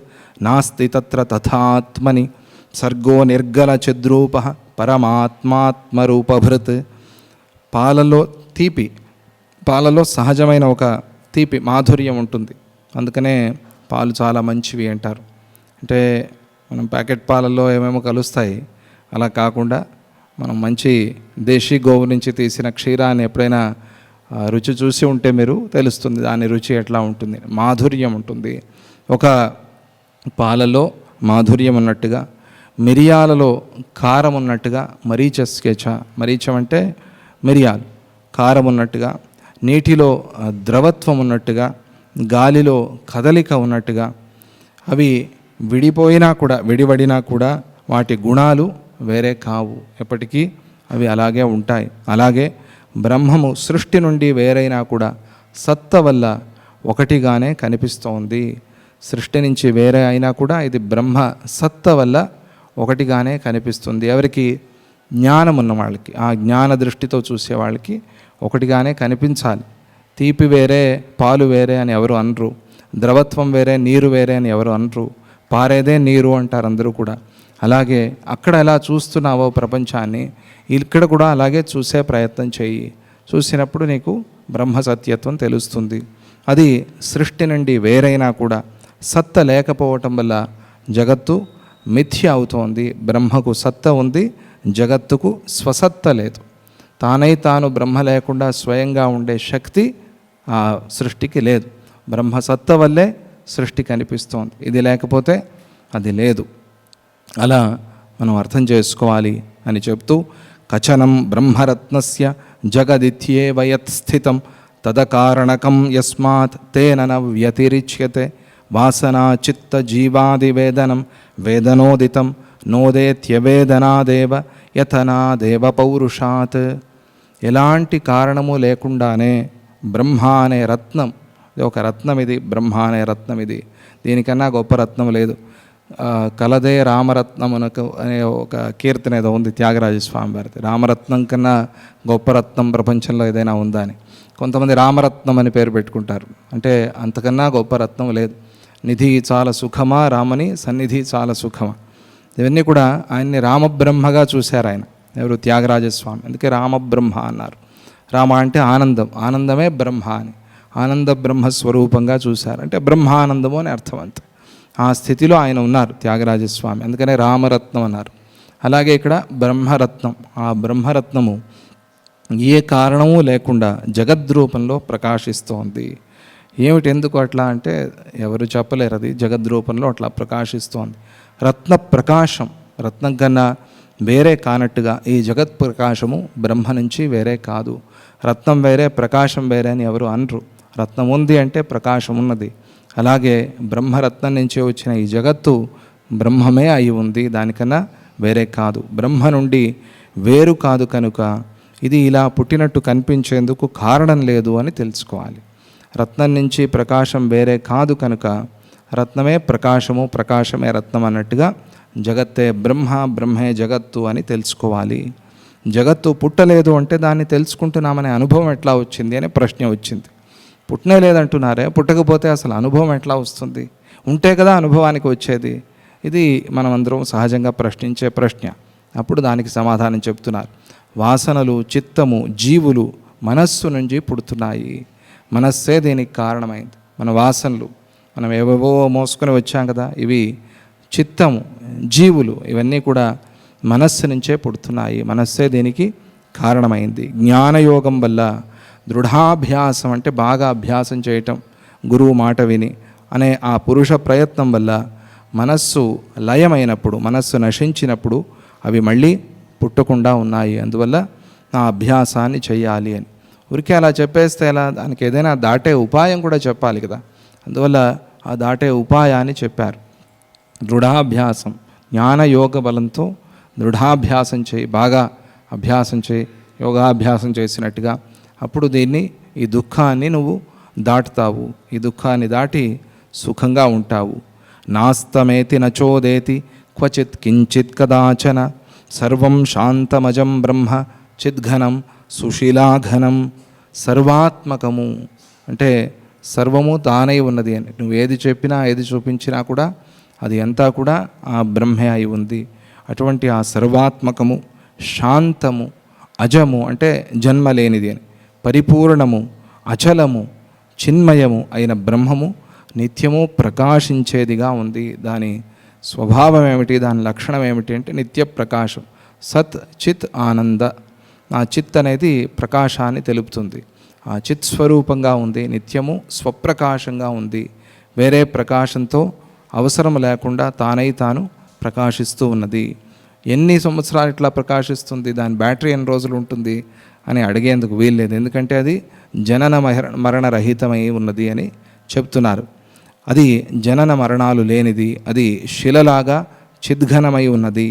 నాస్తి తత్ర తథాత్మని సర్గో నిర్గల చిద్రూప పరమాత్మాత్మరూపభృత్. పాలలో తీపి, పాలలో సహజమైన ఒక తీపి మాధుర్యం ఉంటుంది, అందుకనే పాలు చాలా మంచివి అంటారు. అంటే మనం ప్యాకెట్ పాలల్లో ఏమేమో కలుస్తాయి, అలా కాకుండా మనం మంచి దేశీ గోవు నుంచి తీసిన క్షీరాన్ని ఎప్పుడైనా రుచి చూసి ఉంటే మీరు తెలుస్తుంది దాని రుచి ఎట్లా ఉంటుంది, మాధుర్యం ఉంటుంది. ఒక పాలలో మాధుర్యం ఉన్నట్టుగా, మిరియాలలో కారం ఉన్నట్టుగా, మరీచస్కేచ, మరీచం అంటే మిరియాలు, కారం ఉన్నట్టుగా, నీటిలో ద్రవత్వం ఉన్నట్టుగా, గాలిలో కదలిక ఉన్నట్టుగా, అవి విడిపోయినా కూడా విడివడినా కూడా వాటి గుణాలు వేరే కావు, ఎప్పటికీ అవి అలాగే ఉంటాయి. అలాగే బ్రహ్మము సృష్టి నుండి వేరైనా కూడా సత్త వల్ల ఒకటిగానే కనిపిస్తోంది. సృష్టి నుంచి వేరే అయినా కూడా ఇది బ్రహ్మ సత్త వల్ల ఒకటిగానే కనిపిస్తుంది. ఎవరికి? జ్ఞానం ఉన్న వాళ్ళకి, ఆ జ్ఞాన దృష్టితో చూసే వాళ్ళకి ఒకటిగానే కనిపించాలి. తీపి వేరే పాలు వేరే అని ఎవరు అనరు, ద్రవత్వం వేరే నీరు వేరే అని ఎవరు అనరు, పారేదే నీరు అంటారు అందరూ కూడా. అలాగే అక్కడ ఎలా చూస్తున్నావో ప్రపంచాన్ని ఇక్కడ కూడా అలాగే చూసే ప్రయత్నం చెయ్యి. చూసినప్పుడు నీకు బ్రహ్మ సత్యత్వం తెలుస్తుంది. అది సృష్టి నుండి వేరైనా కూడా సత్త లేకపోవటం వల్ల జగత్తు మిథ్య అవుతోంది. బ్రహ్మకు సత్త ఉంది, జగత్తుకు స్వసత్త లేదు. తానై తాను బ్రహ్మ లేకుండా స్వయంగా ఉండే శక్తి ఆ సృష్టికి లేదు. బ్రహ్మ సత్త వల్లే సృష్టి కనిపిస్తోంది, ఇది లేకపోతే అది లేదు. అలా మనం అర్థం చేసుకోవాలి అని చెప్తూ, కచనం బ్రహ్మరత్నస్య జగదిత్యేవ యత్ స్థితం తదకారణకం యస్మాత్ తేన న వ్యతిరిచ్యతే వాసనా చిత్త జీవాదివేదనం వేదనోదితం నోదేత్యవేదనాదేవ యతనాదేవ పౌరుషాత్. ఎలాంటి కారణము లేకుండానే బ్రహ్మ అనే రత్నం, ఇది ఒక రత్నం, ఇది బ్రహ్మ అనే రత్నం, ఇది దీనికన్నా గొప్ప రత్నం లేదు. కలదే రామరత్నమునకు అనే ఒక కీర్తన ఏదో ఉంది త్యాగరాజస్వామి వారిది. రామరత్నం కన్నా గొప్ప రత్నం ప్రపంచంలో ఏదైనా ఉందా అని. కొంతమంది రామరత్నం అని పేరు పెట్టుకుంటారు, అంటే అంతకన్నా గొప్ప రత్నం లేదు. నిధి చాలా సుఖమా, రామని సన్నిధి చాలా సుఖమా. ఇవన్నీ కూడా ఆయన్ని రామబ్రహ్మగా చూశారు ఆయన, ఎవరు, త్యాగరాజస్వామి. అందుకే రామబ్రహ్మ అన్నారు. రామ అంటే ఆనందం, ఆనందమే బ్రహ్మ అని, ఆనంద బ్రహ్మస్వరూపంగా చూశారు. అంటే బ్రహ్మానందము అని అర్థం అంతే. ఆ స్థితిలో ఆయన ఉన్నారు త్యాగరాజస్వామి, అందుకనే రామరత్నం అన్నారు. అలాగే ఇక్కడ బ్రహ్మరత్నం, ఆ బ్రహ్మరత్నము ఏ కారణము లేకుండా జగద్రూపంలో ప్రకాశిస్తోంది. ఏమిటి, ఎందుకు అట్లా అంటే ఎవరు చెప్పలేరు, అది జగద్రూపంలో అట్లా ప్రకాశిస్తోంది. రత్న ప్రకాశం, రత్నం కన్నా వేరే కానట్టుగా ఈ జగత్ ప్రకాశము బ్రహ్మ నుంచి వేరే కాదు. రత్నం వేరే ప్రకాశం వేరే అని ఎవరు అనరు. రత్నం ఉంది అంటే ప్రకాశం ఉన్నది. అలాగే బ్రహ్మరత్నం నుంచి వచ్చిన ఈ జగత్తు బ్రహ్మమే అయి ఉంది, దానికన్నా వేరే కాదు. బ్రహ్మ నుండి వేరు కాదు కనుక ఇది ఇలా పుట్టినట్టు కనిపించేందుకు కారణం లేదు అని తెలుసుకోవాలి. రత్నం నుంచి ప్రకాశం వేరే కాదు కనుక రత్నమే ప్రకాశము, ప్రకాశమే రత్నం అన్నట్టుగా జగత్తే బ్రహ్మ, బ్రహ్మే జగత్తు అని తెలుసుకోవాలి. జగత్తు పుట్టలేదు అంటే దాన్ని తెలుసుకుంటున్నామనే అనుభవం ఎట్లా వచ్చింది అనే ప్రశ్న వచ్చింది. పుట్టనే లేదంటున్నారే, పుట్టకపోతే అసలు అనుభవం ఎట్లా వస్తుంది? ఉంటే కదా అనుభవానికి వచ్చేది. ఇది మనమందరం సహజంగా ప్రశ్నించే ప్రశ్న. అప్పుడు దానికి సమాధానం చెప్తున్నారు. వాసనలు, చిత్తము, జీవులు మనస్సు నుంచి పుడుతున్నాయి. మనస్సే దీనికి కారణమైంది. మన వాసనలు మనం ఏవేవో మోసుకొని వచ్చాం కదా, ఇవి చిత్తము, జీవులు, ఇవన్నీ కూడా మనస్సు నుంచే పుడుతున్నాయి. మనస్సే దీనికి కారణమైంది. జ్ఞానయోగం వల్ల దృఢాభ్యాసం అంటే బాగా అభ్యాసం చేయటం, గురువు మాట విని అనే ఆ పురుష ప్రయత్నం వల్ల మనస్సు లయమైనప్పుడు, మనస్సు నశించినప్పుడు అవి మళ్ళీ పుట్టకుండా ఉన్నాయి. అందువల్ల ఆ అభ్యాసాన్ని చెయ్యాలి అని ఊరికే అలా చెప్పేస్తే ఎలా, దానికి ఏదైనా దాటే ఉపాయం కూడా చెప్పాలి కదా. అందువల్ల ఆ దాటే ఉపాయాన్ని చెప్పారు. దృఢాభ్యాసం, జ్ఞానయోగ బలంతో దృఢాభ్యాసం చేయి, బాగా అభ్యాసం చేయి, యోగాభ్యాసం చేసినట్టుగా. అప్పుడు దీన్ని, ఈ దుఃఖాన్ని నువ్వు దాటుతావు, ఈ దుఃఖాన్ని దాటి సుఖంగా ఉంటావు. నాస్తమేతి నచోదేతి క్వచిత్ కించిత్ కదాచన సర్వం శాంతమజం బ్రహ్మ చిద్ఘనం సుశీలాఘనం. సర్వాత్మకము అంటే సర్వము తానై ఉన్నది అని. నువ్వు ఏది చెప్పినా, ఏది చూపించినా కూడా అది అంతా కూడా ఆ బ్రహ్మే అయి ఉంది. అటువంటి ఆ సర్వాత్మకము, శాంతము, అజము అంటే జన్మ లేనిది అని, పరిపూర్ణము, అచలము, చిన్మయము అయిన బ్రహ్మము నిత్యము ప్రకాశించేదిగా ఉంది. దాని స్వభావం ఏమిటి, దాని లక్షణం ఏమిటి అంటే నిత్య ప్రకాశం. సత్ చిత్ ఆనంద. ఆ చిత్ అనేది ప్రకాశాన్ని తెలుపుతుంది. ఆ చిత్ స్వరూపంగా ఉంది, నిత్యము స్వప్రకాశంగా ఉంది. వేరే ప్రకాశంతో అవసరం లేకుండా తానై తాను ప్రకాశిస్తూ ఉన్నది. ఎన్ని సంవత్సరాలు ఇట్లా ప్రకాశిస్తుంది, దాని బ్యాటరీ ఎన్ని రోజులు ఉంటుంది అని అడిగేందుకు వీల్లేదు. ఎందుకంటే అది జనన మరణ రహితమై ఉన్నది అని చెప్తున్నారు. అది జనన మరణాలు లేనిది, అది శిలలాగా చిద్ఘనమై ఉన్నది.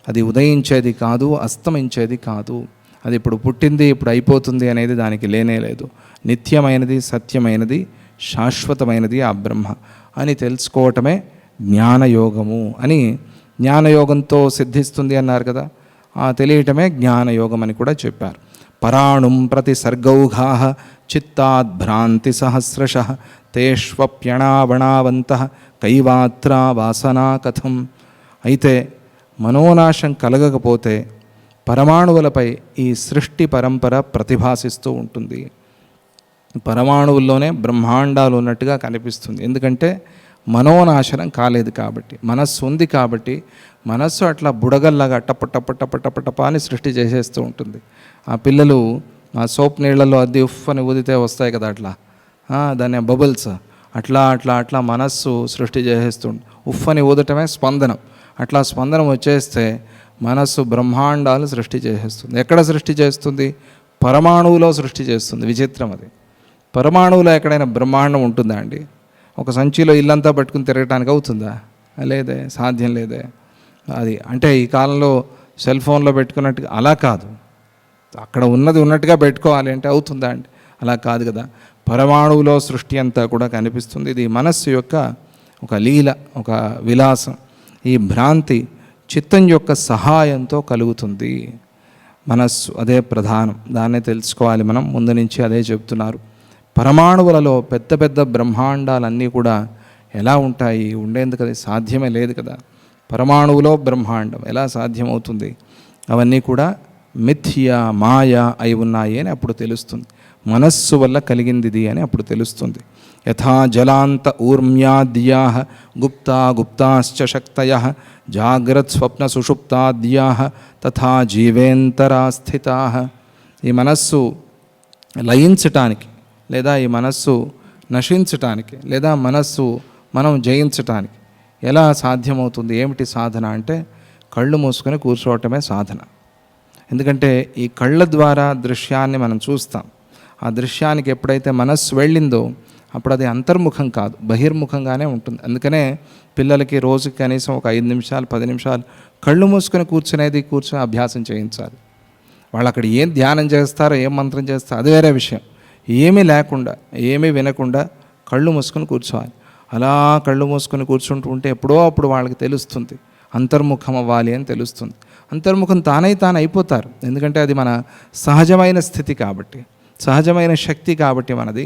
అది ఉదయించేది కాదు, అస్తమించేది కాదు. అది ఇప్పుడు పుట్టింది, ఇప్పుడు అయిపోతుంది అనేది దానికి లేనే లేదు. నిత్యమైనది, సత్యమైనది, శాశ్వతమైనది ఆ బ్రహ్మ అని తెలుసుకోవటమే జ్ఞానయోగము అని. జ్ఞానయోగంతో సిద్ధిస్తుంది అన్నారు కదా, ఆ తెలియటమే జ్ఞానయోగం అని కూడా చెప్పారు. పరాణుం ప్రతి సర్గౌఘాః చిత్తాద్భ్రాంతి సహస్రశః తేష్వప్యణావణావంతః కైవాత్రా వాసనా కథం. అయితే మనోనాశం కలగకపోతే పరమాణువులపై ఈ సృష్టి పరంపర ప్రతిభాసిస్తూ ఉంటుంది. పరమాణువుల్లోనే బ్రహ్మాండాలు ఉన్నట్టుగా కనిపిస్తుంది. ఎందుకంటే మనోనాశనం కాలేదు కాబట్టి, మనస్సు ఉంది కాబట్టి. మనస్సు అట్లా బుడగల్లాగా టప అని సృష్టి చేసేస్తూ ఉంటుంది. ఆ పిల్లలు ఆ సోప్ నీళ్లలో అద్దె ఉఫ్ అని ఊదితే వస్తాయి కదా, అట్లా దాని బబుల్స్, అట్లా అట్లా అట్లా మనస్సు సృష్టి చేసేస్తుంది. ఉఫ్ అని ఊదటమే స్పందనం. అట్లా స్పందనం వచ్చేస్తే మనస్సు బ్రహ్మాండాలు సృష్టి చేసేస్తుంది. ఎక్కడ సృష్టి చేస్తుంది? పరమాణువులో సృష్టి చేస్తుంది. విచిత్రం అది. పరమాణువులో ఎక్కడైనా బ్రహ్మాండం ఉంటుందా అండి? ఒక సంచిలో ఇల్లంతా పట్టుకుని తిరగటానికి అవుతుందా? లేదే, సాధ్యం లేదే. అది అంటే ఈ కాలంలో సెల్ ఫోన్లో పెట్టుకున్నట్టుగా అలా కాదు. అక్కడ ఉన్నది ఉన్నట్టుగా పెట్టుకోవాలి అంటే అవుతుందా అండి? అలా కాదు కదా. పరమాణువులో సృష్టి అంతా కూడా కనిపిస్తుంది. ఇది మనస్సు యొక్క ఒక లీల, ఒక విలాసం. ఈ భ్రాంతి చిత్తం యొక్క సహాయంతో కలుగుతుంది. మనస్సు అదే ప్రధానం, దాన్నే తెలుసుకోవాలి మనం. ముందు నుంచి అదే చెప్తున్నారు. పరమాణువులలో పెద్ద పెద్ద బ్రహ్మాండాలన్నీ కూడా ఎలా ఉంటాయి? ఉండేందుకు అది సాధ్యమే లేదు కదా. పరమాణువులో బ్రహ్మాండం ఎలా సాధ్యమవుతుంది? అవన్నీ కూడా మిథ్య, మాయ అయి ఉన్నాయి అని అప్పుడు తెలుస్తుంది. మనస్సు వల్ల కలిగింది అని అప్పుడు తెలుస్తుంది. యథా జలాంత ఊర్మ్యాద్యాః గుప్తా గుప్తాశ్చ శక్తయః జాగ్రత్ స్వప్న సుషుప్తాద్యాః తథా జీవేంతరా స్థితాః. ఈ మనస్సు లయించటానికి, లేదా ఈ మనస్సు నశించటానికి, లేదా మనస్సు మనం జయించటానికి ఎలా సాధ్యమవుతుంది? ఏమిటి సాధన అంటే కళ్ళు మూసుకొని కూర్చోవటమే సాధన. ఎందుకంటే ఈ కళ్ళ ద్వారా దృశ్యాన్ని మనం చూస్తాం. ఆ దృశ్యానికి ఎప్పుడైతే మనస్సు వెళ్ళిందో అప్పుడు అది అంతర్ముఖం కాదు, బహిర్ముఖంగానే ఉంటుంది. అందుకనే పిల్లలకి రోజుకి కనీసం ఒక 5 నిమిషాలు 10 నిమిషాలు కళ్ళు మూసుకొని కూర్చుని అభ్యాసం చేయించాలి. వాళ్ళు అక్కడ ఏం ధ్యానం చేస్తారో, ఏం మంత్రం చేస్తారో అది వేరే విషయం. ఏమీ లేకుండా, ఏమీ వినకుండా కళ్ళు మూసుకొని కూర్చోవాలి. అలా కళ్ళు మూసుకొని కూర్చుంటూ ఉంటే ఎప్పుడో అప్పుడు వాళ్ళకి తెలుస్తుంది, అంతర్ముఖం అవ్వాలి అని తెలుస్తుంది. అంతర్ముఖం తానై తాను అయిపోతారు. ఎందుకంటే అది మన సహజమైన స్థితి కాబట్టి, సహజమైన శక్తి కాబట్టి మనది.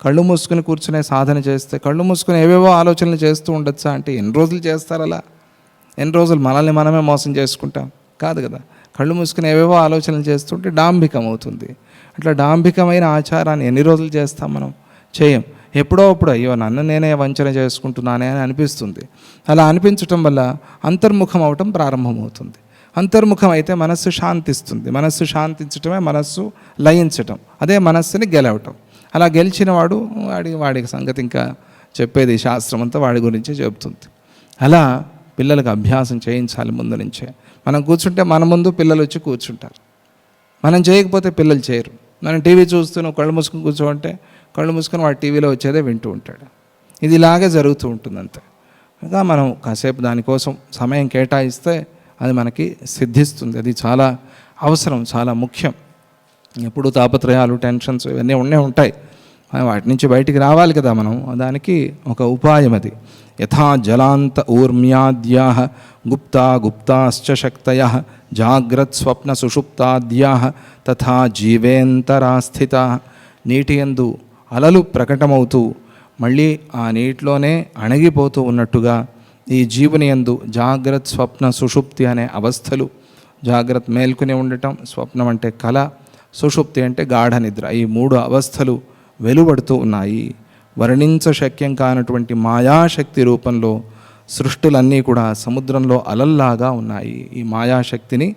కళ్ళు మూసుకొని కూర్చునే సాధన చేస్తే కళ్ళు మూసుకొని ఏవేవో ఆలోచనలు చేస్తూ ఉండొచ్చా అంటే ఎన్ని రోజులు చేస్తారు అలా? ఎన్ని రోజులు మనల్ని మనమే మోసం చేసుకుంటాం? కాదు కదా. కళ్ళు మూసుకొని ఏవేవో ఆలోచనలు చేస్తుంటే డాంభికం అవుతుంది. అట్లా డాంభికమైన ఆచారాన్ని ఎన్ని రోజులు చేస్తాం మనం? చేయం. ఎప్పుడో అప్పుడు అయ్యో నన్ను నేనే వంచన చేసుకుంటున్నానే అని అనిపిస్తుంది. అలా అనిపించటం వల్ల అంతర్ముఖం అవటం ప్రారంభమవుతుంది. అంతర్ముఖం అయితే మనస్సు శాంతిస్తుంది. మనస్సు శాంతించటమే మనస్సు లయించటం, అదే మనస్సుని గెలవటం. అలా గెలిచిన వాడు వాడికి సంగతి ఇంకా చెప్పేది శాస్త్రం అంతా వాడి గురించే చెబుతుంది. అలా పిల్లలకు అభ్యాసం చేయించాలి ముందు నుంచే. మనం కూర్చుంటే మన ముందు పిల్లలు వచ్చి కూర్చుంటారు. మనం చేయకపోతే పిల్లలు చేయరు. మనం టీవీ చూస్తూ నువ్వు కళ్ళు మూసుకొని కూర్చోంటే కళ్ళు మూసుకొని వాడు టీవీలో వచ్చేదే వింటూ ఉంటాడు. ఇది ఇలాగే జరుగుతూ ఉంటుంది అంతే. ఇంకా మనం కాసేపు దానికోసం సమయం కేటాయిస్తే అది మనకి సిద్ధిస్తుంది. అది చాలా అవసరం, చాలా ముఖ్యం. ఎప్పుడు తాపత్రయాలు, టెన్షన్స్ ఇవన్నీ ఉంటాయి. వాటి నుంచి బయటికి రావాలి కదా మనం. దానికి ఒక ఉపాయం అది. యథా జలాంత ఊర్మ్యాద్యాః గుప్తా గుప్తాశ్చ శక్తయః జాగ్రత్ స్వప్న సుషుప్తాద్యాః తథా జీవేంతరా స్థితాః. నీటి యందు అలలు ప్రకటమవుతూ మళ్ళీ ఆ నీటిలోనే అణగిపోతూ ఉన్నట్టుగా ఈ జీవుని యందు జాగ్రత్త స్వప్న సుషుప్తి అనే అవస్థలు, జాగ్రత్త మేల్కొని ఉండటం, స్వప్నం అంటే కళ, సుషుప్తి అంటే గాఢ నిద్ర, ఈ 3 అవస్థలు వెలువడుతూ ఉన్నాయి. వర్ణించశక్యం కానటువంటి మాయాశక్తి రూపంలో సృష్టులన్నీ కూడా సముద్రంలో అలల్లాగా ఉన్నాయి. ఈ మాయాశక్తిని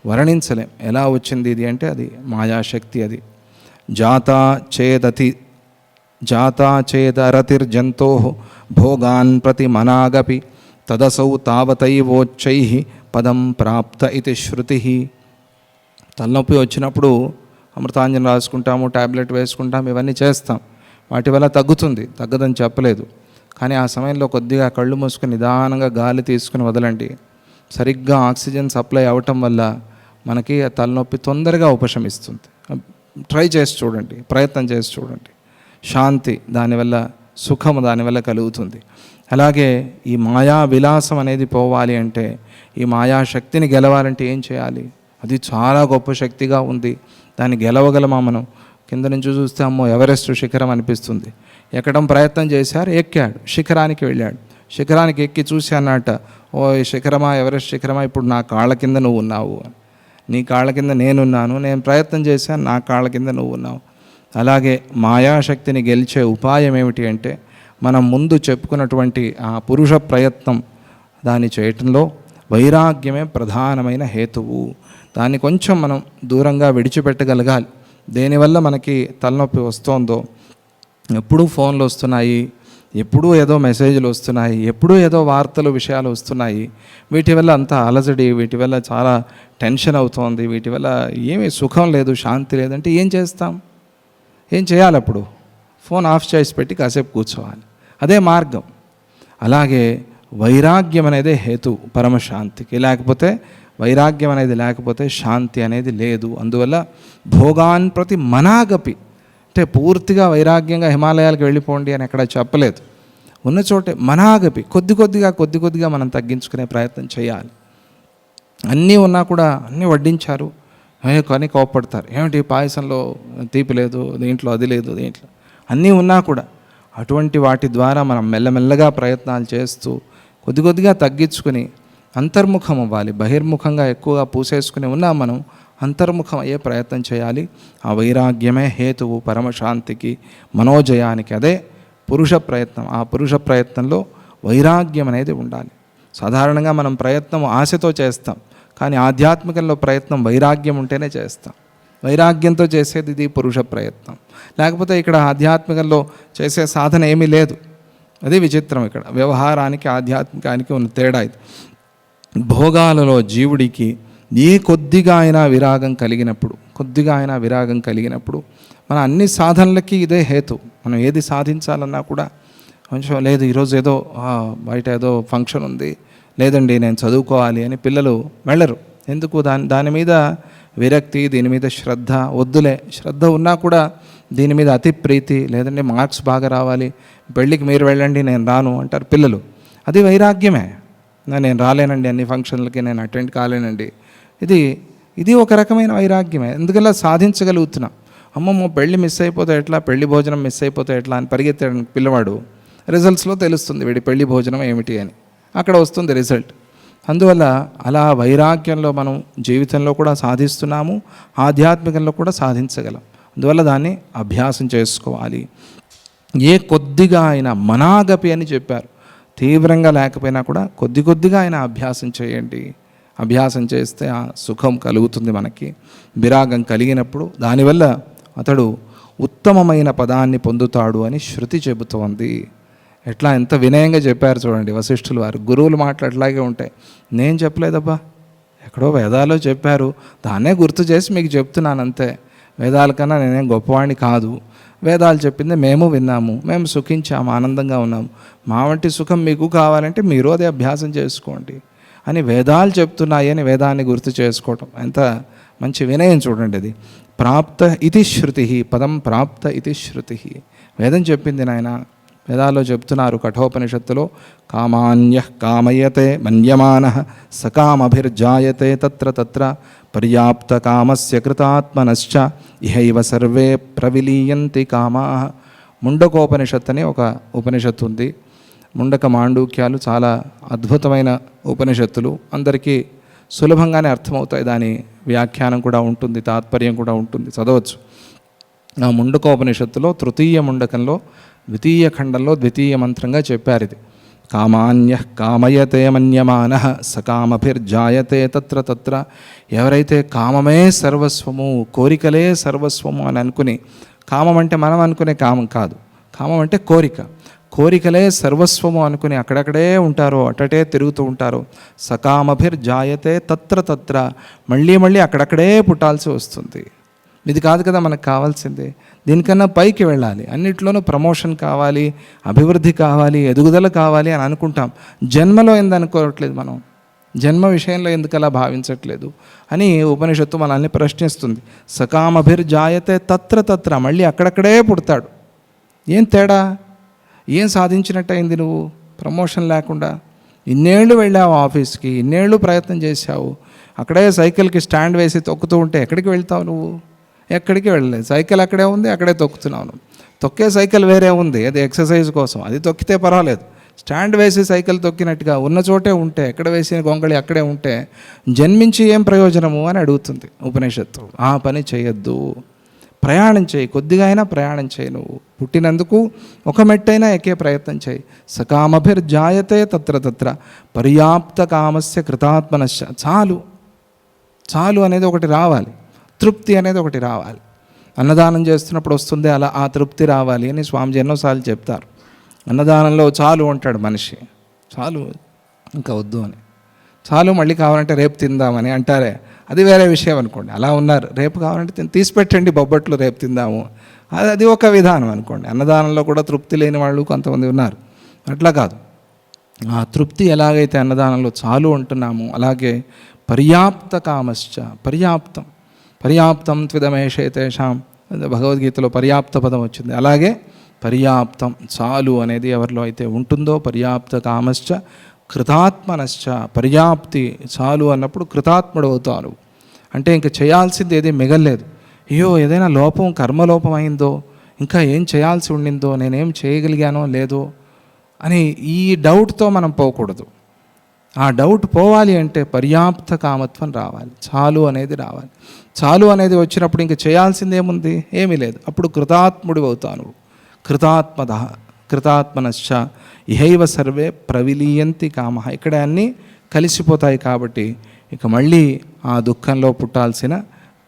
వర్ణించలేం. ఎలా వచ్చింది ఇది అంటే అది మాయాశక్తి. అది జాతా చేదరతిర్జంతో భోగాన్ ప్రతి మనాగపి తదసౌ తావతైవోచ్చైః పదం ప్రాప్త ఇది శృతి. తలనొప్పి వచ్చినప్పుడు అమృతాంజనం రాసుకుంటాము, ట్యాబ్లెట్ వేసుకుంటాం, ఇవన్నీ చేస్తాం. వాటి వల్ల తగ్గుతుంది, తగ్గదని చెప్పలేదు. కానీ ఆ సమయంలో కొద్దిగా కళ్ళు మూసుకొని నిదానంగా గాలి తీసుకుని వదలండి. సరిగ్గా ఆక్సిజన్ సప్లై అవటం వల్ల మనకి ఆ తలనొప్పి తొందరగా ఉపశమిస్తుంది. ట్రై చేసి చూడండి, ప్రయత్నం చేసి చూడండి. శాంతి దానివల్ల, సుఖము దానివల్ల కలుగుతుంది. అలాగే ఈ మాయా విలాసం అనేది పోవాలి అంటే, ఈ మాయాశక్తిని గెలవాలంటే ఏం చేయాలి? అది చాలా గొప్ప శక్తిగా ఉంది, దాన్ని గెలవగలమా మనం? కింద నుంచి చూస్తే అమ్మో ఎవరెస్ట్ శిఖరం అనిపిస్తుంది. ఎక్కడం ప్రయత్నం చేశారు, ఎక్కాడు, శిఖరానికి వెళ్ళాడు. శిఖరానికి ఎక్కి చూసి అన్నట్ట, ఓ శిఖరమా, ఎవరెస్ట్ శిఖరమా, ఇప్పుడు నా కాళ్ళ కింద నువ్వు ఉన్నావు, నీ కాళ్ళ కింద నేనున్నాను, నేను ప్రయత్నం చేశాను, నా కాళ్ళ కింద నువ్వు ఉన్నావు. అలాగే మాయాశక్తిని గెలిచే ఉపాయం ఏమిటి అంటే, మనం ముందు చెప్పుకున్నటువంటి ఆ పురుష ప్రయత్నం, దాన్ని చేయటంలో వైరాగ్యమే ప్రధానమైన హేతువు. దాన్ని కొంచెం మనం దూరంగా విడిచిపెట్టగలగాలి. దేనివల్ల మనకి తలనొప్పి వస్తోందో, ఎప్పుడూ ఫోన్లు వస్తున్నాయి, ఎప్పుడూ ఏదో మెసేజ్లు వస్తున్నాయి, ఎప్పుడూ ఏదో వార్తలు విషయాలు వస్తున్నాయి, వీటి వల్ల అంత అలజడి, వీటి వల్ల చాలా టెన్షన్ అవుతోంది, వీటి వల్ల ఏమీ సుఖం లేదు, శాంతి లేదంటే ఏం చేస్తాం? ఏం చేయాలి? అప్పుడు ఫోన్ ఆఫ్ చేసి పెట్టి కాసేపు కూర్చోవాలి, అదే మార్గం. అలాగే వైరాగ్యం అనేదే హేతు పరమశాంతికి. లేకపోతే వైరాగ్యం అనేది లేకపోతే శాంతి అనేది లేదు. అందువల్ల భోగాన్ ప్రతి మనాగపి, అంటే పూర్తిగా వైరాగ్యంగా హిమాలయాలకు వెళ్ళిపోండి అని ఎక్కడ చెప్పలేదు. ఉన్న చోటే మనాగపి, కొద్ది కొద్దిగా మనం తగ్గించుకునే ప్రయత్నం చేయాలి. అన్నీ ఉన్నా కూడా అన్నీ వడ్డించారు కానీ కోప్పడతారు, ఏమిటి పాయసంలో తీపి లేదు, దీంట్లో అది లేదు, దీంట్లో అన్నీ ఉన్నా కూడా. అటువంటి వాటి ద్వారా మనం మెల్లమెల్లగా ప్రయత్నాలు చేస్తూ కొద్దిగా తగ్గించుకుని అంతర్ముఖం అవ్వాలి. బహిర్ముఖంగా ఎక్కువగా పూసేసుకుని ఉన్నాం మనం, అంతర్ముఖం అయ్యే ప్రయత్నం చేయాలి. ఆ వైరాగ్యమే హేతువు పరమశాంతికి, మనోజయానికి. అదే పురుష ప్రయత్నం. ఆ పురుష ప్రయత్నంలో వైరాగ్యం అనేది ఉండాలి. సాధారణంగా మనం ప్రయత్నం ఆశతో చేస్తాం, కానీ ఆధ్యాత్మికంలో ప్రయత్నం వైరాగ్యం ఉంటేనే చేస్తాం. వైరాగ్యంతో చేసేది ఇది పురుష ప్రయత్నం. లేకపోతే ఇక్కడ ఆధ్యాత్మికంలో చేసే సాధన ఏమీ లేదు. అది విచిత్రం. ఇక్కడ వ్యవహారానికి ఆధ్యాత్మికానికి ఉన్న తేడా ఇది. భోగాలలో జీవుడికి కొద్దిగా అయినా విరాగం కలిగినప్పుడు మన అన్ని సాధనలకి ఇదే హేతు. మనం ఏది సాధించాలన్నా కూడా కొంచెం లేదు, ఈరోజు ఏదో బయట ఏదో ఫంక్షన్ ఉంది, లేదండి నేను చదువుకోవాలి అని పిల్లలు వెళ్ళరు. ఎందుకు? దాని మీద విరక్తి, దీని మీద శ్రద్ధ. వద్దులే, శ్రద్ధ ఉన్నా కూడా దీని మీద అతి ప్రీతి, లేదంటే మార్క్స్ బాగా రావాలి, పెళ్ళికి మీరు వెళ్ళండి నేను రాను అంటారు పిల్లలు. అది వైరాగ్యమే. నేను రాలేనండి అన్ని ఫంక్షన్లకి, నేను అటెండ్ కాలేనండి. ఇది ఒక రకమైన వైరాగ్యమే. ఎందుకలా సాధించగలుగుతున్నాం. అమ్మమ్మో పెళ్ళి మిస్ అయిపోతే ఎట్లా, పెళ్లి భోజనం మిస్ అయిపోతే ఎట్లా అని పరిగెత్తాడు పిల్లవాడు. రిజల్ట్స్లో తెలుస్తుంది వీడి పెళ్లి భోజనం ఏమిటి అని, అక్కడ వస్తుంది రిజల్ట్. అందువల్ల అలా వైరాగ్యంలో మనం జీవితంలో కూడా సాధిస్తున్నాము, ఆధ్యాత్మికంలో కూడా సాధించగలం. అందువల్ల దాన్ని అభ్యాసం చేసుకోవాలి. కొద్దిగా అయినా మనాగపి అని చెప్పారు. తీవ్రంగా లేకపోయినా కూడా కొద్దిగా అయినా అభ్యాసం చేయండి. అభ్యాసం చేస్తే ఆ సుఖం కలుగుతుంది మనకి. విరాగం కలిగినప్పుడు దానివల్ల అతడు ఉత్తమమైన పదాన్ని పొందుతాడు అని శృతి చెబుతోంది. ఎంత వినయంగా చెప్పారు చూడండి వశిష్ఠులు వారు. గురువులు మాటలు అట్లాగే ఉంటాయి. నేను చెప్పలేదబ్బా, ఎక్కడో వేదాల్లో చెప్పారు, దాన్నే గుర్తు చేసి మీకు చెప్తున్నాను అంతే. వేదాల కన్నా నేనేం గొప్పవాడిని కాదు. వేదాలు చెప్పింది మేము విన్నాము, మేము సుఖించాము, ఆనందంగా ఉన్నాము. మా వంటి సుఖం మీకు కావాలంటే మీరు అదే అభ్యాసం చేసుకోండి అని వేదాలు చెప్తున్నాయి అని వేదాన్ని గుర్తు చేసుకోవటం ఎంత మంచి వినయం చూడండి. అది ప్రాప్త ఇది శృతి, పదం ప్రాప్త ఇది శృతి. వేదం చెప్పింది నాయన. వేదాల్లో చెప్తున్నారు కఠోపనిషత్తులో, కామాన్యః కామయతే మన్యమానః సకామభిర్జాయతే తత్ర తత్ర పర్యాప్త కామస్య కృతాత్మనశ్చ ఇహైవ సర్వే ప్రవిలీయంతి కామాః. ముండకోపనిషత్తు అని ఒక ఉపనిషత్తు ఉంది. ముండక మాండూక్యాలు చాలా అద్భుతమైన ఉపనిషత్తులు. అందరికీ సులభంగానే అర్థమవుతాయి. దాని వ్యాఖ్యానం కూడా ఉంటుంది, తాత్పర్యం కూడా ఉంటుంది, చదవచ్చు. ఆ ముండకోపనిషత్తులో తృతీయ ముండకంలో ద్వితీయ ఖండంలో ద్వితీయ మంత్రంగా చెప్పారు ఇది. కామాన్యః కామయతే మన్యమానః సకామభిర్జాయతే తత్ర తత్ర. ఎవరైతే కామమే సర్వస్వము, కోరికలే సర్వస్వము అని అనుకుని, కామం అంటే మనం అనుకునే కామం కాదు, కామం అంటే కోరికలే సర్వస్వము అనుకుని అక్కడక్కడే ఉంటారో, అటటే తిరుగుతూ ఉంటారో, సకామభిర్జాయతే తత్ర తత్ర, మళ్ళీ అక్కడక్కడే పుట్టాల్సి వస్తుంది. ఇది కాదు కదా మనకు కావాల్సిందే. దీనికన్నా పైకి వెళ్ళాలి, అన్నిట్లోనూ ప్రమోషన్ కావాలి, అభివృద్ధి కావాలి, ఎదుగుదల కావాలి అని అనుకుంటాం. జన్మలో ఎందుకనుకోవట్లేదు మనం? జన్మ విషయంలో ఎందుకలా భావించట్లేదు అని ఉపనిషత్తు మనల్ని ప్రశ్నిస్తుంది. సకామభిర్జాయతే తత్ర తత్ర, మళ్ళీ అక్కడక్కడే పుడతాడు. ఏం తేడా? ఏం సాధించినట్టయింది నువ్వు ప్రమోషన్ లేకుండా? ఇన్నేళ్ళు వెళ్ళావు ఆఫీస్కి, ఇన్నేళ్ళు ప్రయత్నం చేశావు, అక్కడే సైకిల్కి స్టాండ్ వేసి తొక్కుతూ ఉంటే ఎక్కడికి వెళ్తావు నువ్వు? ఎక్కడికి వెళ్ళలేదు. సైకిల్ అక్కడే ఉంది, అక్కడే తొక్కుతున్నావు నువ్వు. తొక్కే సైకిల్ వేరే ఉంది, అది ఎక్సర్సైజ్ కోసం, అది తొక్కితే పర్వాలేదు. స్టాండ్ వేసి సైకిల్ తొక్కినట్టుగా ఉన్న చోటే ఉంటే, ఎక్కడ వేసిన గొంగళి అక్కడే ఉంటే జన్మించి ఏం ప్రయోజనము అని అడుగుతుంది ఉపనిషత్తు. ఆ పని చేయొద్దు, ప్రయాణం చేయి, కొద్దిగా అయినా ప్రయాణం చేయి. నువ్వు పుట్టినందుకు ఒక మెట్టైనా ఎక్కే ప్రయత్నం చేయి. సకామభిర్జాయతే తత్ర తత్ర పర్యాప్త కామస్య కృతాత్మనశ్చ. చాలు చాలు అనేది ఒకటి రావాలి, తృప్తి అనేది ఒకటి రావాలి. అన్నదానం చేస్తున్నప్పుడు వస్తుంది అలా ఆ తృప్తి రావాలి అని స్వామిజీ ఎన్నోసార్లు చెప్తారు. అన్నదానంలో చాలు అంటాడు మనిషి, చాలు ఇంకా వద్దు అని. చాలు మళ్ళీ కావాలంటే రేపు తిందామని అంటారే, అది వేరే విషయం అనుకోండి. అలా ఉన్నారు, రేపు కావాలంటే తీసి పెట్టండి బొబ్బట్లు, రేపు తిందాము, అది ఒక విధానం అనుకోండి. అన్నదానంలో కూడా తృప్తి లేని వాళ్ళు కొంతమంది ఉన్నారు. అట్లా కాదు, ఆ తృప్తి ఎలాగైతే అన్నదానంలో చాలు అంటున్నాము, అలాగే పర్యాప్త కామశ్చ, పర్యాప్తం త్విదమేషే తేషాం, భగవద్గీతలో పర్యాప్త పదం వచ్చింది. అలాగే పర్యాప్తం, చాలు అనేది ఎవరిలో అయితే ఉంటుందో, పర్యాప్త కామశ్చ కృతాత్మనశ్చ, పర్యాప్తి చాలు అన్నప్పుడు కృతాత్ముడు అవుతాను. అంటే ఇంకా చేయాల్సింది ఏది మిగల్లేదు. అయ్యో ఏదైనా లోపం, కర్మలోపం అయిందో, ఇంకా ఏం చేయాల్సి ఉండిందో, నేనేం చేయగలిగానో లేదో అని ఈ డౌట్తో మనం పోకూడదు. ఆ డౌట్ పోవాలి అంటే పర్యాప్త కామత్వం రావాలి, చాలు అనేది రావాలి. చాలు అనేది వచ్చినప్పుడు ఇంక చేయాల్సింది ఏముంది? ఏమీ లేదు. అప్పుడు కృతాత్ముడు అవుతాను. కృతాత్మనశ్చ ఇహైవ సర్వే ప్రవిలీయంతి కామ. ఇక్కడ అన్నీ కలిసిపోతాయి కాబట్టి ఇక మళ్ళీ ఆ దుఃఖంలో పుట్టాల్సిన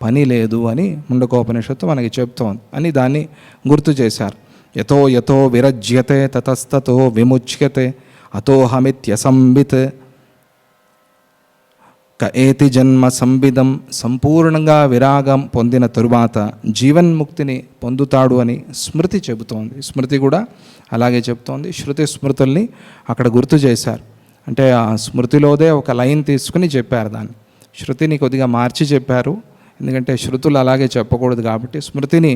పని లేదు అని ముండకోపనిషత్తు మనకి చెప్తోంది అని దాన్ని గుర్తు చేశారు. యతో యతో విరజ్యతే తతస్తతో విముచ్యతే అతోహమిత్యసంబిత్ ఏతి జన్మ సంవిధం. సంపూర్ణంగా విరాగం పొందిన తరువాత జీవన్ముక్తిని పొందుతాడు అని స్మృతి చెబుతోంది. స్మృతి కూడా అలాగే చెబుతోంది. శృతి స్మృతుల్ని అక్కడ గుర్తు చేశారు. అంటే ఆ స్మృతిలోదే ఒక లైన్ తీసుకుని చెప్పారు, దాన్ని శృతిని కొద్దిగా మార్చి చెప్పారు. ఎందుకంటే శృతులు అలాగే చెప్పకూడదు కాబట్టి స్మృతిని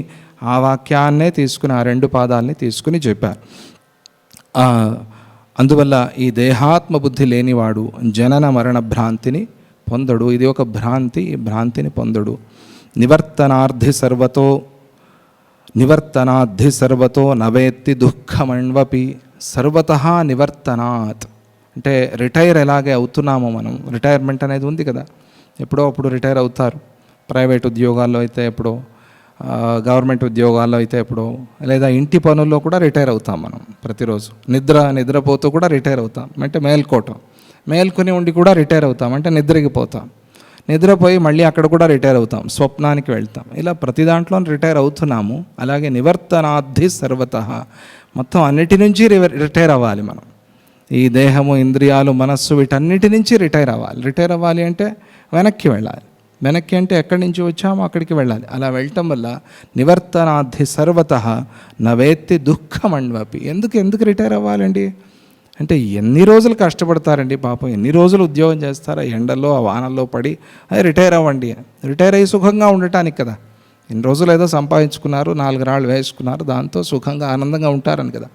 ఆ వాక్యాన్నే తీసుకుని, ఆ రెండు పాదాలని తీసుకుని చెప్పారు. అందువల్ల ఈ దేహాత్మ బుద్ధి లేనివాడు జనన మరణ భ్రాంతిని పొందడు. ఇది ఒక భ్రాంతి, ఈ భ్రాంతిని పొందడు. నివర్తనాద్ధి సర్వతో నవేత్తి దుఃఖమణ్వపి. సర్వతః నివర్తనాత్ అంటే రిటైర్ ఎలాగే అవుతున్నామో మనం, రిటైర్మెంట్ అనేది ఉంది కదా, ఎప్పుడో అప్పుడు రిటైర్ అవుతారు. ప్రైవేట్ ఉద్యోగాల్లో అయితే ఎప్పుడో, గవర్నమెంట్ ఉద్యోగాల్లో అయితే ఎప్పుడో, లేదా ఇంటి పనుల్లో కూడా రిటైర్ అవుతాం మనం. ప్రతిరోజు నిద్రపోతూ కూడా రిటైర్ అవుతాం, అంటే మేల్కొని ఉండి కూడా రిటైర్ అవుతాం, అంటే నిద్రకి పోతాం. నిద్రపోయి మళ్ళీ అక్కడ కూడా రిటైర్ అవుతాం, స్వప్నానికి వెళ్తాం. ఇలా ప్రతి దాంట్లో రిటైర్ అవుతున్నాము. అలాగే నివర్తనాద్ధి సర్వతః, మొత్తం అన్నిటి నుంచి రిటైర్ అవ్వాలి మనం. ఈ దేహము, ఇంద్రియాలు, మనస్సు, వీటన్నిటి నుంచి రిటైర్ అవ్వాలి. రిటైర్ అవ్వాలి అంటే వెనక్కి వెళ్ళాలి. వెనక్కి అంటే ఎక్కడి నుంచి వచ్చామో అక్కడికి వెళ్ళాలి. అలా వెళ్ళటం వల్ల నివర్తనాద్ధి సర్వతః నవేత్తి దుఃఖమణ్వపి. ఎందుకు రిటైర్ అవ్వాలండి అంటే ఎన్ని రోజులు కష్టపడతారండి పాపం, ఎన్ని రోజులు ఉద్యోగం చేస్తారా, ఎండల్లో ఆ వానల్లో పడి, అది రిటైర్ అవ్వండి. రిటైర్ అయ్యి సుఖంగా ఉండటానికి కదా. ఎన్ని రోజులు ఏదో సంపాదించుకున్నారు, 4 రాళ్ళు వేసుకున్నారు, దాంతో సుఖంగా ఆనందంగా ఉంటారని కదా.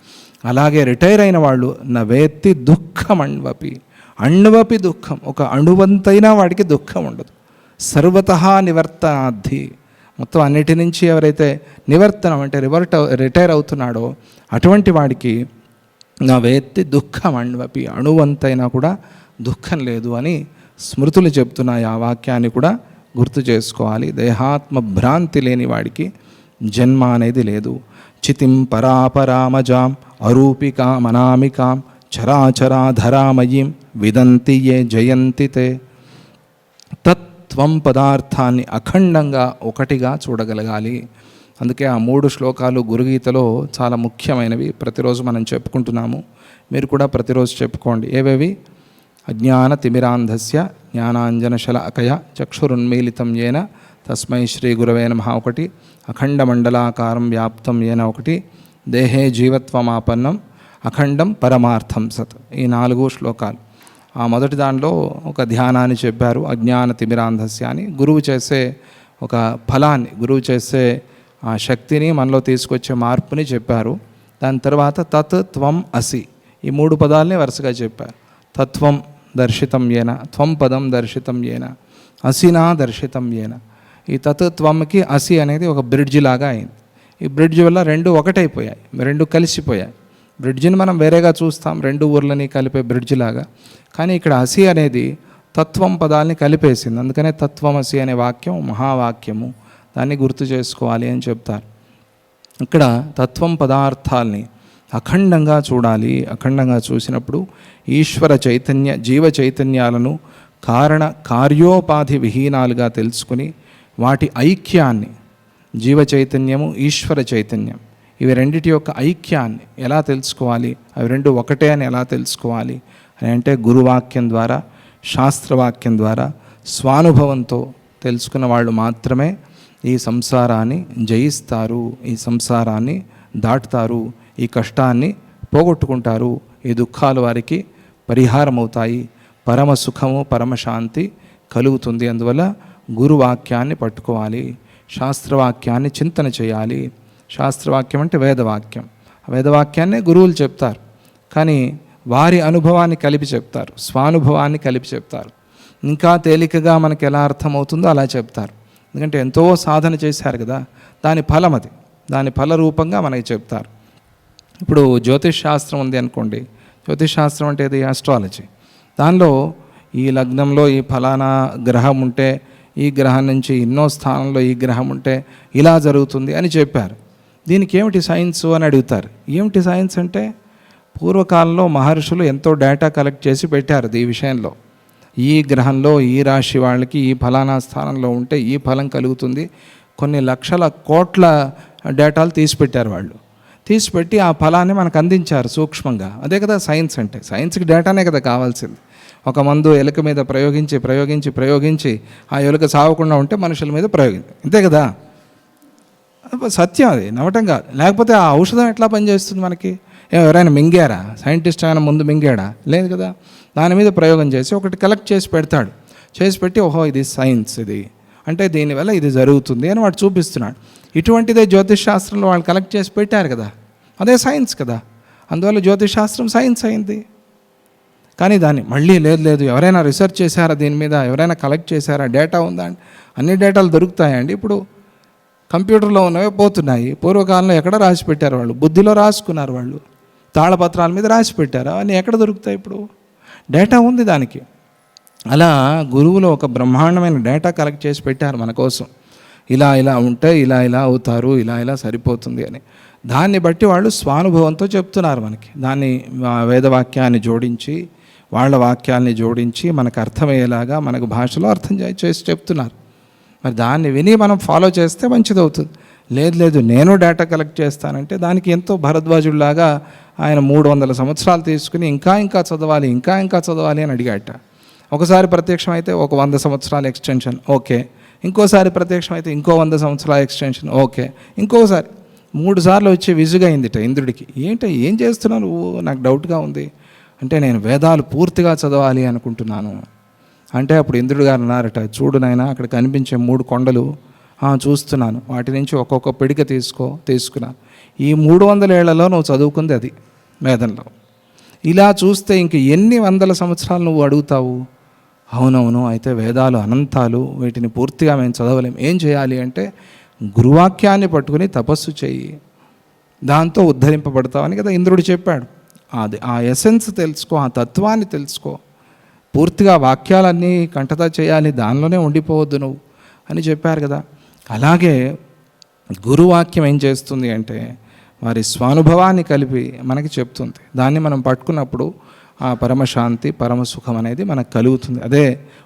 అలాగే రిటైర్ అయిన వాళ్ళు నవేత్తి దుఃఖమణ్వపి, అణ్వపి దుఃఖం, ఒక అణువంతైనా వాడికి దుఃఖం ఉండదు. సర్వతః నివర్తనాద్ధి, మొత్తం అన్నిటి నుంచి ఎవరైతే నివర్తనం అంటే రిటైర్ అవుతున్నాడో అటువంటి వాడికి నవేత్తి దుఃఖమణ్వపి, అణువంతైనా కూడా దుఃఖం లేదు అని స్మృతులు చెప్తున్నాయి. ఆ వాక్యాన్ని కూడా గుర్తు చేసుకోవాలి. దేహాత్మ భ్రాంతి లేని వాడికి జన్మ అనేది లేదు. చితిం పరాపరామజాం అరూపికాం అనామికాం చరాచరాధరామయీం విదంతి ఏ జయంతి తే. తత్వం పదార్థాన్ని అఖండంగా ఒకటిగా చూడగలగాలి. అందుకే ఆ 3 శ్లోకాలు గురుగీతలో చాలా ముఖ్యమైనవి. ప్రతిరోజు మనం చెప్పుకుంటున్నాము, మీరు కూడా ప్రతిరోజు చెప్పుకోండి. ఏవేవి? అజ్ఞాన తిమిరాంధస్య జ్ఞానాంజనశలాకయ చక్షురున్మీలితం ఏన తస్మై శ్రీ గురవే నమః ఒకటి, అఖండ మండలాకారం వ్యాప్తం ఏన ఒకటి, దేహే జీవత్వమాపన్నం అఖండం పరమార్థం సత్. ఈ 4 శ్లోకాలు. ఆ మొదటి దానిలో ఒక ధ్యానాన్ని చెప్పారు, అజ్ఞాన తిమిరాంధస్య అని. గురువు చేసే ఒక ఫలాన్ని, గురువు చేసే ఆ శక్తిని, మనలో తీసుకొచ్చే మార్పుని చెప్పారు. దాని తర్వాత తత్ త్వం అసి, ఈ 3 పదాలని వరుసగా చెప్పారు. తత్వం దర్శితం ఏన, త్వం పదం దర్శితం ఏన, అసినా దర్శితం ఏన. ఈ తత్వంకి అసి అనేది ఒక బ్రిడ్జి లాగా అయింది. ఈ బ్రిడ్జ్ వల్ల రెండు ఒకటైపోయాయి, రెండు కలిసిపోయాయి. బ్రిడ్జిని మనం వేరేగా చూస్తాం, రెండు ఊర్లని కలిపే బ్రిడ్జ్ లాగా. కానీ ఇక్కడ అసి అనేది తత్వం పదాలని కలిపేసింది. అందుకనే తత్వమసి అనే వాక్యం మహావాక్యము, దాన్ని గుర్తు చేసుకోవాలి అని చెప్తారు. ఇక్కడ తత్వం పదార్థాలని అఖండంగా చూడాలి. అఖండంగా చూసినప్పుడు ఈశ్వర చైతన్య జీవ చైతన్యాలను కారణ కార్యోపాధి విహీనాలుగా తెలుసుకుని వాటి ఐక్యాన్ని, జీవ చైతన్యము ఈశ్వర చైతన్యం, ఇవి రెండిటి యొక్క ఐక్యాన్ని ఎలా తెలుసుకోవాలి, అవి రెండు ఒకటే అని ఎలా తెలుసుకోవాలి అని అంటే గురువాక్యం ద్వారా, శాస్త్రవాక్యం ద్వారా, స్వానుభవంతో తెలుసుకున్న వాళ్ళు మాత్రమే ఈ సంసారాన్ని జయిస్తారు, ఈ సంసారాన్ని దాటుతారు, ఈ కష్టాన్ని పోగొట్టుకుంటారు, ఈ దుఃఖాలు వారికి పరిహారం అవుతాయి, పరమ సుఖము పరమశాంతి కలుగుతుంది. అందువల్ల గురువాక్యాన్ని పట్టుకోవాలి, శాస్త్రవాక్యాన్ని చింతన చేయాలి. శాస్త్రవాక్యం అంటే వేదవాక్యం. వేదవాక్యాన్నే గురువులు చెప్తారు, కానీ వారి అనుభవాన్ని కలిపి చెప్తారు, స్వానుభవాన్ని కలిపి చెప్తారు. ఇంకా తేలికగా మనకి ఎలా అర్థమవుతుందో అలా చెప్తారు. ఎందుకంటే ఎంతో సాధన చేశారు కదా, దాని ఫలం అది, దాని ఫల రూపంగా మనకి చెప్తారు. ఇప్పుడు జ్యోతిష్ శాస్త్రం ఉంది అనుకోండి. జ్యోతిష్ శాస్త్రం అంటే ఇది ఆస్ట్రాలజీ. దానిలో ఈ లగ్నంలో ఈ ఫలానా గ్రహం ఉంటే, ఈ గ్రహం నుంచి ఎన్నో స్థానంలో ఈ గ్రహం ఉంటే ఇలా జరుగుతుంది అని చెప్పారు. దీనికి ఏమిటి సైన్స్ అని అడుగుతారు. ఏమిటి సైన్స్ అంటే, పూర్వకాలంలో మహర్షులు ఎంతో డేటా కలెక్ట్ చేసి పెట్టారు ఈ విషయంలో. ఈ గ్రహంలో ఈ రాశి వాళ్ళకి ఈ ఫలానా స్థానంలో ఉంటే ఈ ఫలం కలుగుతుంది. కొన్ని లక్షల కోట్ల డేటాలు తీసిపెట్టారు వాళ్ళు. తీసిపెట్టి ఆ ఫలాన్ని మనకు అందించారు సూక్ష్మంగా. అదే కదా సైన్స్ అంటే. సైన్స్కి డేటానే కదా కావాల్సింది. ఒక మందు ఎలుక మీద ప్రయోగించి ఆ ఎలుక సావకుండా ఉంటే మనుషుల మీద ప్రయోగించి, అంతే కదా. సత్యం, అది నమ్మటం కాదు. లేకపోతే ఆ ఔషధం ఎట్లా పనిచేస్తుంది మనకి? ఎవరైనా మింగారా? సైంటిస్ట్ ఆయన ముందు మింగాడా? లేదు కదా. దాని మీద ప్రయోగం చేసి ఒకటి కలెక్ట్ చేసి పెడతాడు. చేసి పెట్టి ఓహో ఇది సైన్స్, ఇది అంటే దీనివల్ల ఇది జరుగుతుంది అని వాడు చూపిస్తున్నాడు. ఇటువంటిదే జ్యోతిష్ శాస్త్రంలో వాళ్ళు కలెక్ట్ చేసి పెట్టారు కదా, అదే సైన్స్ కదా. అందువల్ల జ్యోతిష్ శాస్త్రం సైన్స్ అయింది. కానీ దాన్ని మళ్ళీ లేదు ఎవరైనా రీసెర్చ్ చేశారా దీని మీద, ఎవరైనా కలెక్ట్ చేశారా, డేటా ఉందా అంటే అన్ని డేటాలు దొరుకుతాయండి. ఇప్పుడు కంప్యూటర్లో ఉన్నవే పోతున్నాయి. పూర్వకాలంలో ఎక్కడ రాసి పెట్టారు వాళ్ళు? బుద్ధిలో రాసుకున్నారు వాళ్ళు, తాళపత్రాల మీద రాసి పెట్టారు. అవన్నీ ఎక్కడ దొరుకుతాయి? ఇప్పుడు డేటా ఉంది దానికి. అలా గురువులు ఒక బ్రహ్మాండమైన డేటా కలెక్ట్ చేసి పెట్టారు మన కోసం. ఇలా ఉంటే ఇలా అవుతారు, ఇలా సరిపోతుంది అని. దాన్ని బట్టి వాళ్ళు స్వానుభవంతో చెప్తున్నారు మనకి. దాన్ని వేదవాక్యాన్ని జోడించి, వాళ్ళ వాక్యాల్ని జోడించి మనకు అర్థమయ్యేలాగా మనకు భాషలో అర్థం చేసి చెప్తున్నారు. మరి దాన్ని విని మనం ఫాలో చేస్తే మంచిదవుతుంది. లేదు నేను డేటా కలెక్ట్ చేస్తానంటే దానికి ఎంతో భరద్వాజుడిలాగా ఆయన 300 సంవత్సరాలు తీసుకుని ఇంకా చదవాలి అని అడిగాట. ఒకసారి ప్రత్యక్షం అయితే ఒక 100 సంవత్సరాల ఎక్స్టెన్షన్ ఓకే, ఇంకోసారి ప్రత్యక్షం అయితే ఇంకో 100 సంవత్సరాల ఎక్స్టెన్షన్ ఓకే, ఇంకోసారి 3 సార్లు వచ్చి విసుగైందిట ఇంద్రుడికి. ఏం చేస్తున్నావు నువ్వు, నాకు డౌట్గా ఉంది అంటే, నేను వేదాలు పూర్తిగా చదవాలి అనుకుంటున్నాను అంటే, అప్పుడు ఇంద్రుడు గారు అన్నారట, చూడు నాయనా అక్కడ కనిపించే 3 కొండలు చూస్తున్నాను, వాటి నుంచి ఒక్కొక్క పిడిక తీసుకున్నాను. ఈ 300 ఏళ్లలో నువ్వు చదువుకుంది అది వేదంలో. ఇలా చూస్తే ఇంక ఎన్ని 100 సంవత్సరాలు నువ్వు అడుగుతావు? అవునవును, అయితే వేదాలు అనంతాలు, వీటిని పూర్తిగా మేము చదవలేం. ఏం చేయాలి అంటే, గురువాక్యాన్ని పట్టుకుని తపస్సు చేయి, దాంతో ఉద్ధరింపబడతావని కదా ఇంద్రుడు చెప్పాడు. అది ఆ ఎసెన్స్ తెలుసుకో, ఆ తత్వాన్ని తెలుసుకో. పూర్తిగా వాక్యాలన్నీ కంఠత చేయాలి, దానిలోనే ఉండిపోవద్దు నువ్వు అని చెప్పారు కదా. అలాగే గురువాక్యం ఏం చేస్తుంది అంటే, వారి స్వానుభవాన్ని కలిపి మనకి చెప్తుంది. దాన్ని మనం పట్టుకున్నప్పుడు ఆ పరమశాంతి పరమసుఖం అనేది మనకు కలుగుతుంది. అదే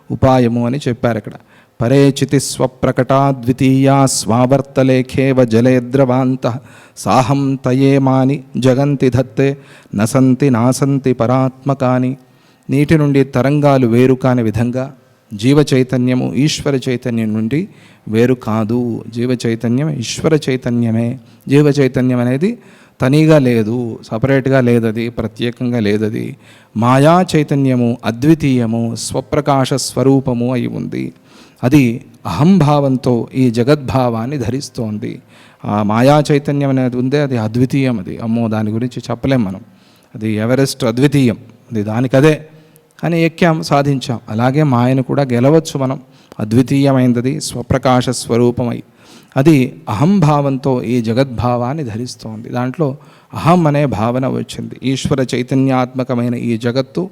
ఉపాయము అని చెప్పారు ఇక్కడ. పరేచితి స్వప్రకటా ద్వితీయా స్వావర్తలేఖేవ జలేద్రవాంత సాహం తయేమాని జగంతి ధత్తే నసంతి నాసంతి పరాత్మకాని. నీటి నుండి తరంగాలు వేరు కాని విధంగా జీవ చైతన్యము ఈశ్వర చైతన్యం నుండి వేరు కాదు. జీవ చైతన్యం ఈశ్వర చైతన్యమే. జీవ చైతన్యం అనేది తనీగా లేదు, సపరేట్గా లేదది, ప్రత్యేకంగా లేదది. మాయా చైతన్యము అద్వితీయము, స్వప్రకాశ స్వరూపము అయి ఉంది. అది అహంభావంతో ఈ జగద్భావాన్ని ధరిస్తోంది. ఆ మాయా చైతన్యం అనేది ఉందే, అది అద్వితీయం. అది అమ్మో, దాని గురించి చెప్పలేం మనం. అది ఎవరెస్ట్ అద్వితీయం, అది దానికదే. అని ఎక్కాం, సాధించాం. అలాగే మాయను కూడా గెలవచ్చు మనం. అద్వితీయమైనది, స్వప్రకాశ స్వరూపమై అది అహంభావంతో ఈ జగద్భావాన్ని ధరిస్తోంది. దాంట్లో అహం అనే భావన వచ్చింది. ఈశ్వర చైతన్యాత్మకమైన ఈ జగత్తు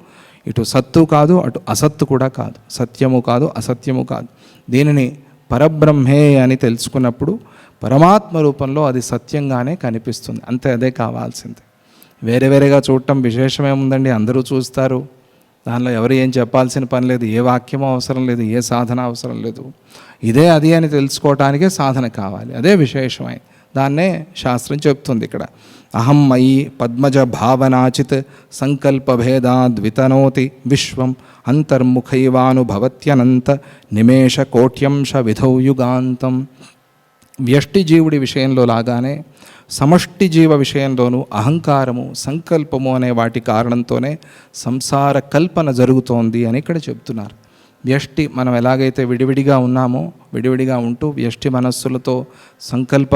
ఇటు సత్తు కాదు, అటు అసత్తు కూడా కాదు, సత్యము కాదు, అసత్యము కాదు. దీనిని పరబ్రహ్మే అని తెలుసుకున్నప్పుడు పరమాత్మ రూపంలో అది సత్యంగానే కనిపిస్తుంది. అంతే, అదే కావాల్సింది. వేరే వేరేగా చూడటం విశేషమేముందండి? అందరూ చూస్తారు. దానిలో ఎవరు ఏం చెప్పాల్సిన పని లేదు, ఏ వాక్యమో అవసరం లేదు, ఏ సాధన అవసరం లేదు. ఇదే అది అని తెలుసుకోవటానికే సాధన కావాలి. అదే విశేషమై దాన్నే శాస్త్రం చెప్తుంది ఇక్కడ. అహం మయి పద్మజ భావనాచిత్ సంకల్పభేదాద్వితనోతి విశ్వం అంతర్ముఖైవానుభవత్యనంత నిమేష కోట్యంశ విధౌ యుగాంతం. వ్యష్టి జీవుడి విషయంలో లాగానే సమష్టి జీవ విషయంలోనూ అహంకారము, సంకల్పము అనే వాటి కారణంతోనే సంసార కల్పన జరుగుతోంది అని ఇక్కడ చెప్తున్నారు. వ్యష్టి, మనం ఎలాగైతే విడివిడిగా ఉన్నామో, విడివిడిగా ఉంటూ వ్యష్టి మనస్సులతో సంకల్ప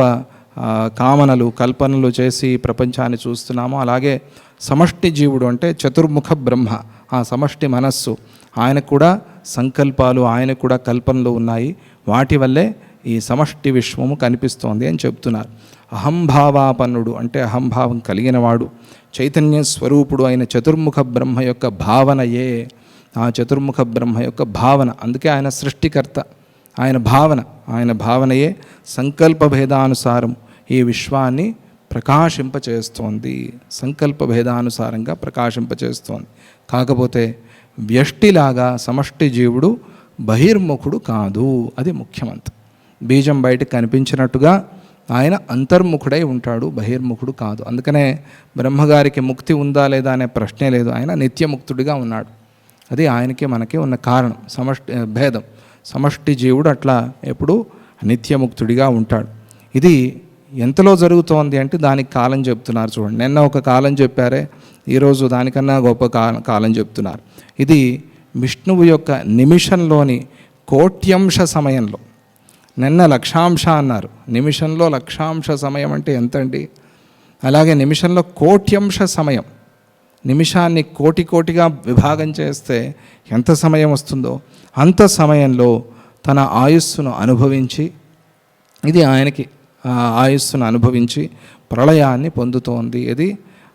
కామనలు, కల్పనలు చేసి ప్రపంచాన్ని చూస్తున్నామో, అలాగే సమష్టి జీవుడు అంటే చతుర్ముఖ బ్రహ్మ, ఆ సమష్టి మనస్సు, ఆయనకు కూడా సంకల్పాలు, ఆయనకు కూడా కల్పనలు ఉన్నాయి. వాటి వల్లే ఈ సమష్టి విశ్వము కనిపిస్తోంది అని చెప్తున్నారు. అహంభావాపన్నుడు అంటే అహంభావం కలిగినవాడు, చైతన్య స్వరూపుడు అయిన చతుర్ముఖ బ్రహ్మ యొక్క భావనయే, ఆ చతుర్ముఖ బ్రహ్మ యొక్క భావన. అందుకే ఆయన సృష్టికర్త. ఆయన భావనయే సంకల్ప భేదానుసారం ఈ విశ్వాన్ని ప్రకాశింపచేస్తోంది. సంకల్ప భేదానుసారంగా ప్రకాశింపచేస్తోంది. కాకపోతే వ్యష్టిలాగా సమష్టి జీవుడు బహిర్ముఖుడు కాదు. అది ముఖ్యమంత. బీజం బయటకు కనిపించినట్టుగా ఆయన అంతర్ముఖుడై ఉంటాడు, బహిర్ముఖుడు కాదు. అందుకనే బ్రహ్మగారికి ముక్తి ఉందా లేదా అనే ప్రశ్నే లేదు. ఆయన నిత్యముక్తుడిగా ఉన్నాడు. అది ఆయనకి మనకి ఉన్న కారణం, భేదం. సమష్టి జీవుడు అట్లా ఎప్పుడు నిత్యముక్తుడిగా ఉంటాడు. ఇది ఎంతలో జరుగుతోంది అంటే దానికి కాలం చెప్తున్నారు. చూడండి, నిన్న ఒక కాలం చెప్పారే, ఈరోజు దానికన్నా గొప్ప కాలం చెప్తున్నారు. ఇది విష్ణువు యొక్క నిమిషంలోని కోట్యంశ సమయంలో. నిన్న లక్షాంశ అన్నారు, నిమిషంలో లక్షాంశ సమయం అంటే ఎంతండి? అలాగే నిమిషంలో కోట్యంశ సమయం, నిమిషాన్ని కోటిగా విభాగం చేస్తే ఎంత సమయం వస్తుందో అంత సమయంలో తన ఆయుస్సును అనుభవించి, ఇది ఆయనకి ఆయుస్సును అనుభవించి ప్రళయాన్ని పొందుతోంది. ఇది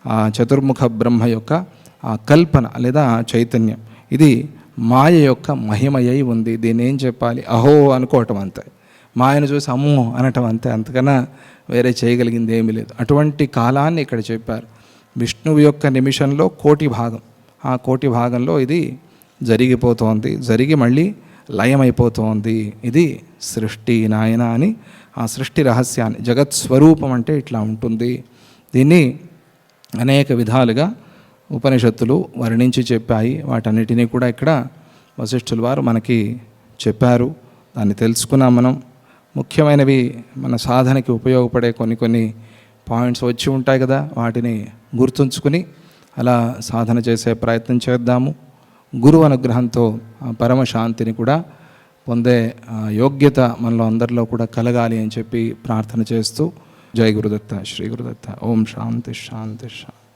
ఆ చతుర్ముఖ బ్రహ్మ యొక్క ఆ కల్పన లేదా చైతన్యం. ఇది మాయ యొక్క మహిమయ్యి ఉంది. దీన్ని ఏం చెప్పాలి? అహో అనుకోవటం అంతే. మాయను చూసి అమ్మో అనటం అంతే, అంతకన్నా వేరే చేయగలిగింది ఏమీ లేదు. అటువంటి కాలాన్ని ఇక్కడ చెప్పారు. విష్ణువు యొక్క నిమిషంలో కోటి భాగం, ఆ కోటి భాగంలో ఇది జరిగిపోతోంది, జరిగి మళ్ళీ లయమైపోతోంది. ఇది సృష్టి నాయన అని ఆ సృష్టి రహస్యాన్ని, జగత్ స్వరూపం అంటే ఇట్లా ఉంటుంది. దీన్ని అనేక విధాలుగా ఉపనిషత్తులు వర్ణించి చెప్పాయి. వాటన్నిటినీ కూడా ఇక్కడ వశిష్ఠుల వారు మనకి చెప్పారు. దాన్ని తెలుసుకున్నాం మనం. ముఖ్యమైనవి మన సాధనకి ఉపయోగపడే కొన్ని పాయింట్స్ వచ్చి ఉంటాయి కదా, వాటిని గుర్తుంచుకుని అలా సాధన చేసే ప్రయత్నం చేద్దాము. గురువు అనుగ్రహంతో పరమశాంతిని కూడా పొందే యోగ్యత మనలో అందరిలో కూడా కలగాలి అని చెప్పి ప్రార్థన చేస్తూ, జై గురుదత్త, శ్రీ గురుదత్త. ఓం శాంతి శాంతి శాంతి.